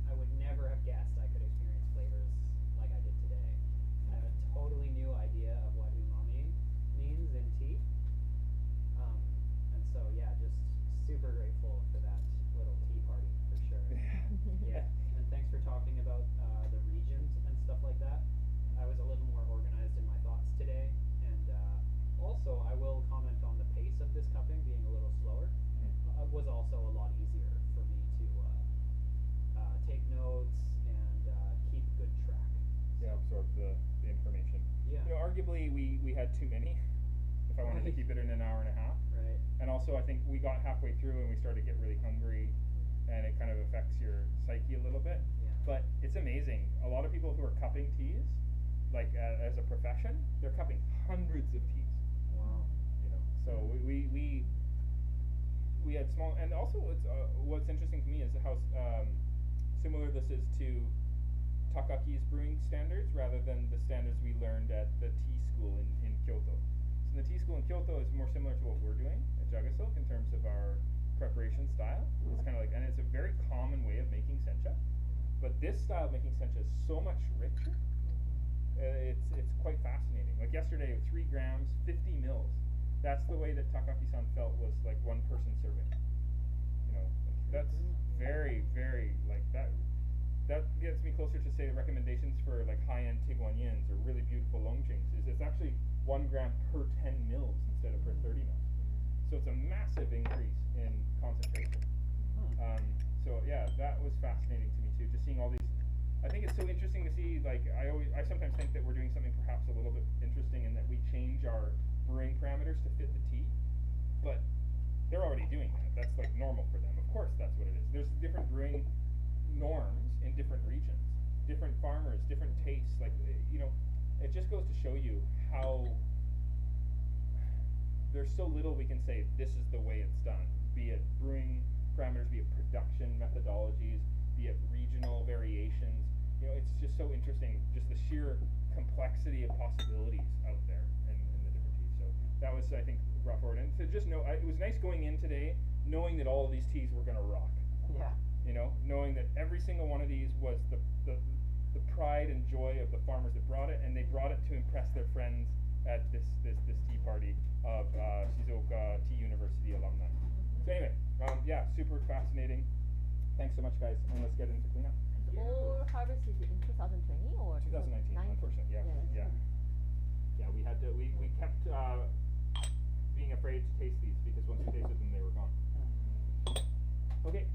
I would never have guessed I could experience flavors like I did today. I have a totally new idea of what umami means in tea. And so yeah, just super grateful for that little tea party for sure. Yeah, and thanks for talking about the regions and stuff like that. I was a little more organized in my thoughts today, and also I will comment on the pace of this cupping being a little slower. Was also a lot easier for me to take notes and keep good track. Yeah, absorb the information. Yeah. You know, arguably we had too many. If I wanted to Right. keep it in an hour and a half. Right. And also, I think we got halfway through and we started to get really hungry, and it kind of affects your psyche a little bit. Yeah. But it's amazing. A lot of people who are cupping teas, like as a profession, they're cupping hundreds of teas. Wow. You know, So we had small, and also what's interesting to me is how similar this is to Takaki's brewing standards rather than the standards we learned at the tea school in Kyoto. So the tea school in Kyoto is more similar to what we're doing at JagaSilk in terms of our preparation style. It's kind of like, and it's a very common way of making sencha. But this style of making sencha is so much richer. It's quite fascinating. Like yesterday, 3 grams, 50 mils. That's the way that Takaki-san felt was like one person serving. You know, like that's very, very like that. That gets me closer to say the recommendations for like high-end Tiguanyens or really beautiful Longjings is it's actually 1 gram per 10 mils instead of per 30 mils. So it's a massive increase in concentration. So yeah, that was fascinating to me too, just seeing all these. I think it's so interesting to see, like I sometimes think that we're doing something perhaps a little bit interesting in that we change our brewing parameters to fit the tea, but they're already doing that. That's like normal for them. Of course that's what it is. There's different brewing norms in different regions, different farmers, different tastes, like you know, it just goes to show you how there's so little we can say this is the way it's done, be it brewing parameters, be it production methodologies, be it regional variations. You know, it's just so interesting, just the sheer complexity of possibilities out there in the different teas. So that was, I think, brought forward. And to just know, it was nice going in today knowing that all of these teas were going to rock. Yeah. You know, knowing that every single one of these was the pride and joy of the farmers that brought it, and they brought it to impress their friends at this tea party of Shizuoka Tea University alumni. So anyway, yeah, super fascinating. Thanks so much, guys, and let's get into cleanup. All harvest is in 2020 or 2019, unfortunately, yeah. Yeah, we had to, we kept being afraid to taste these because once we tasted them, they were gone. Okay,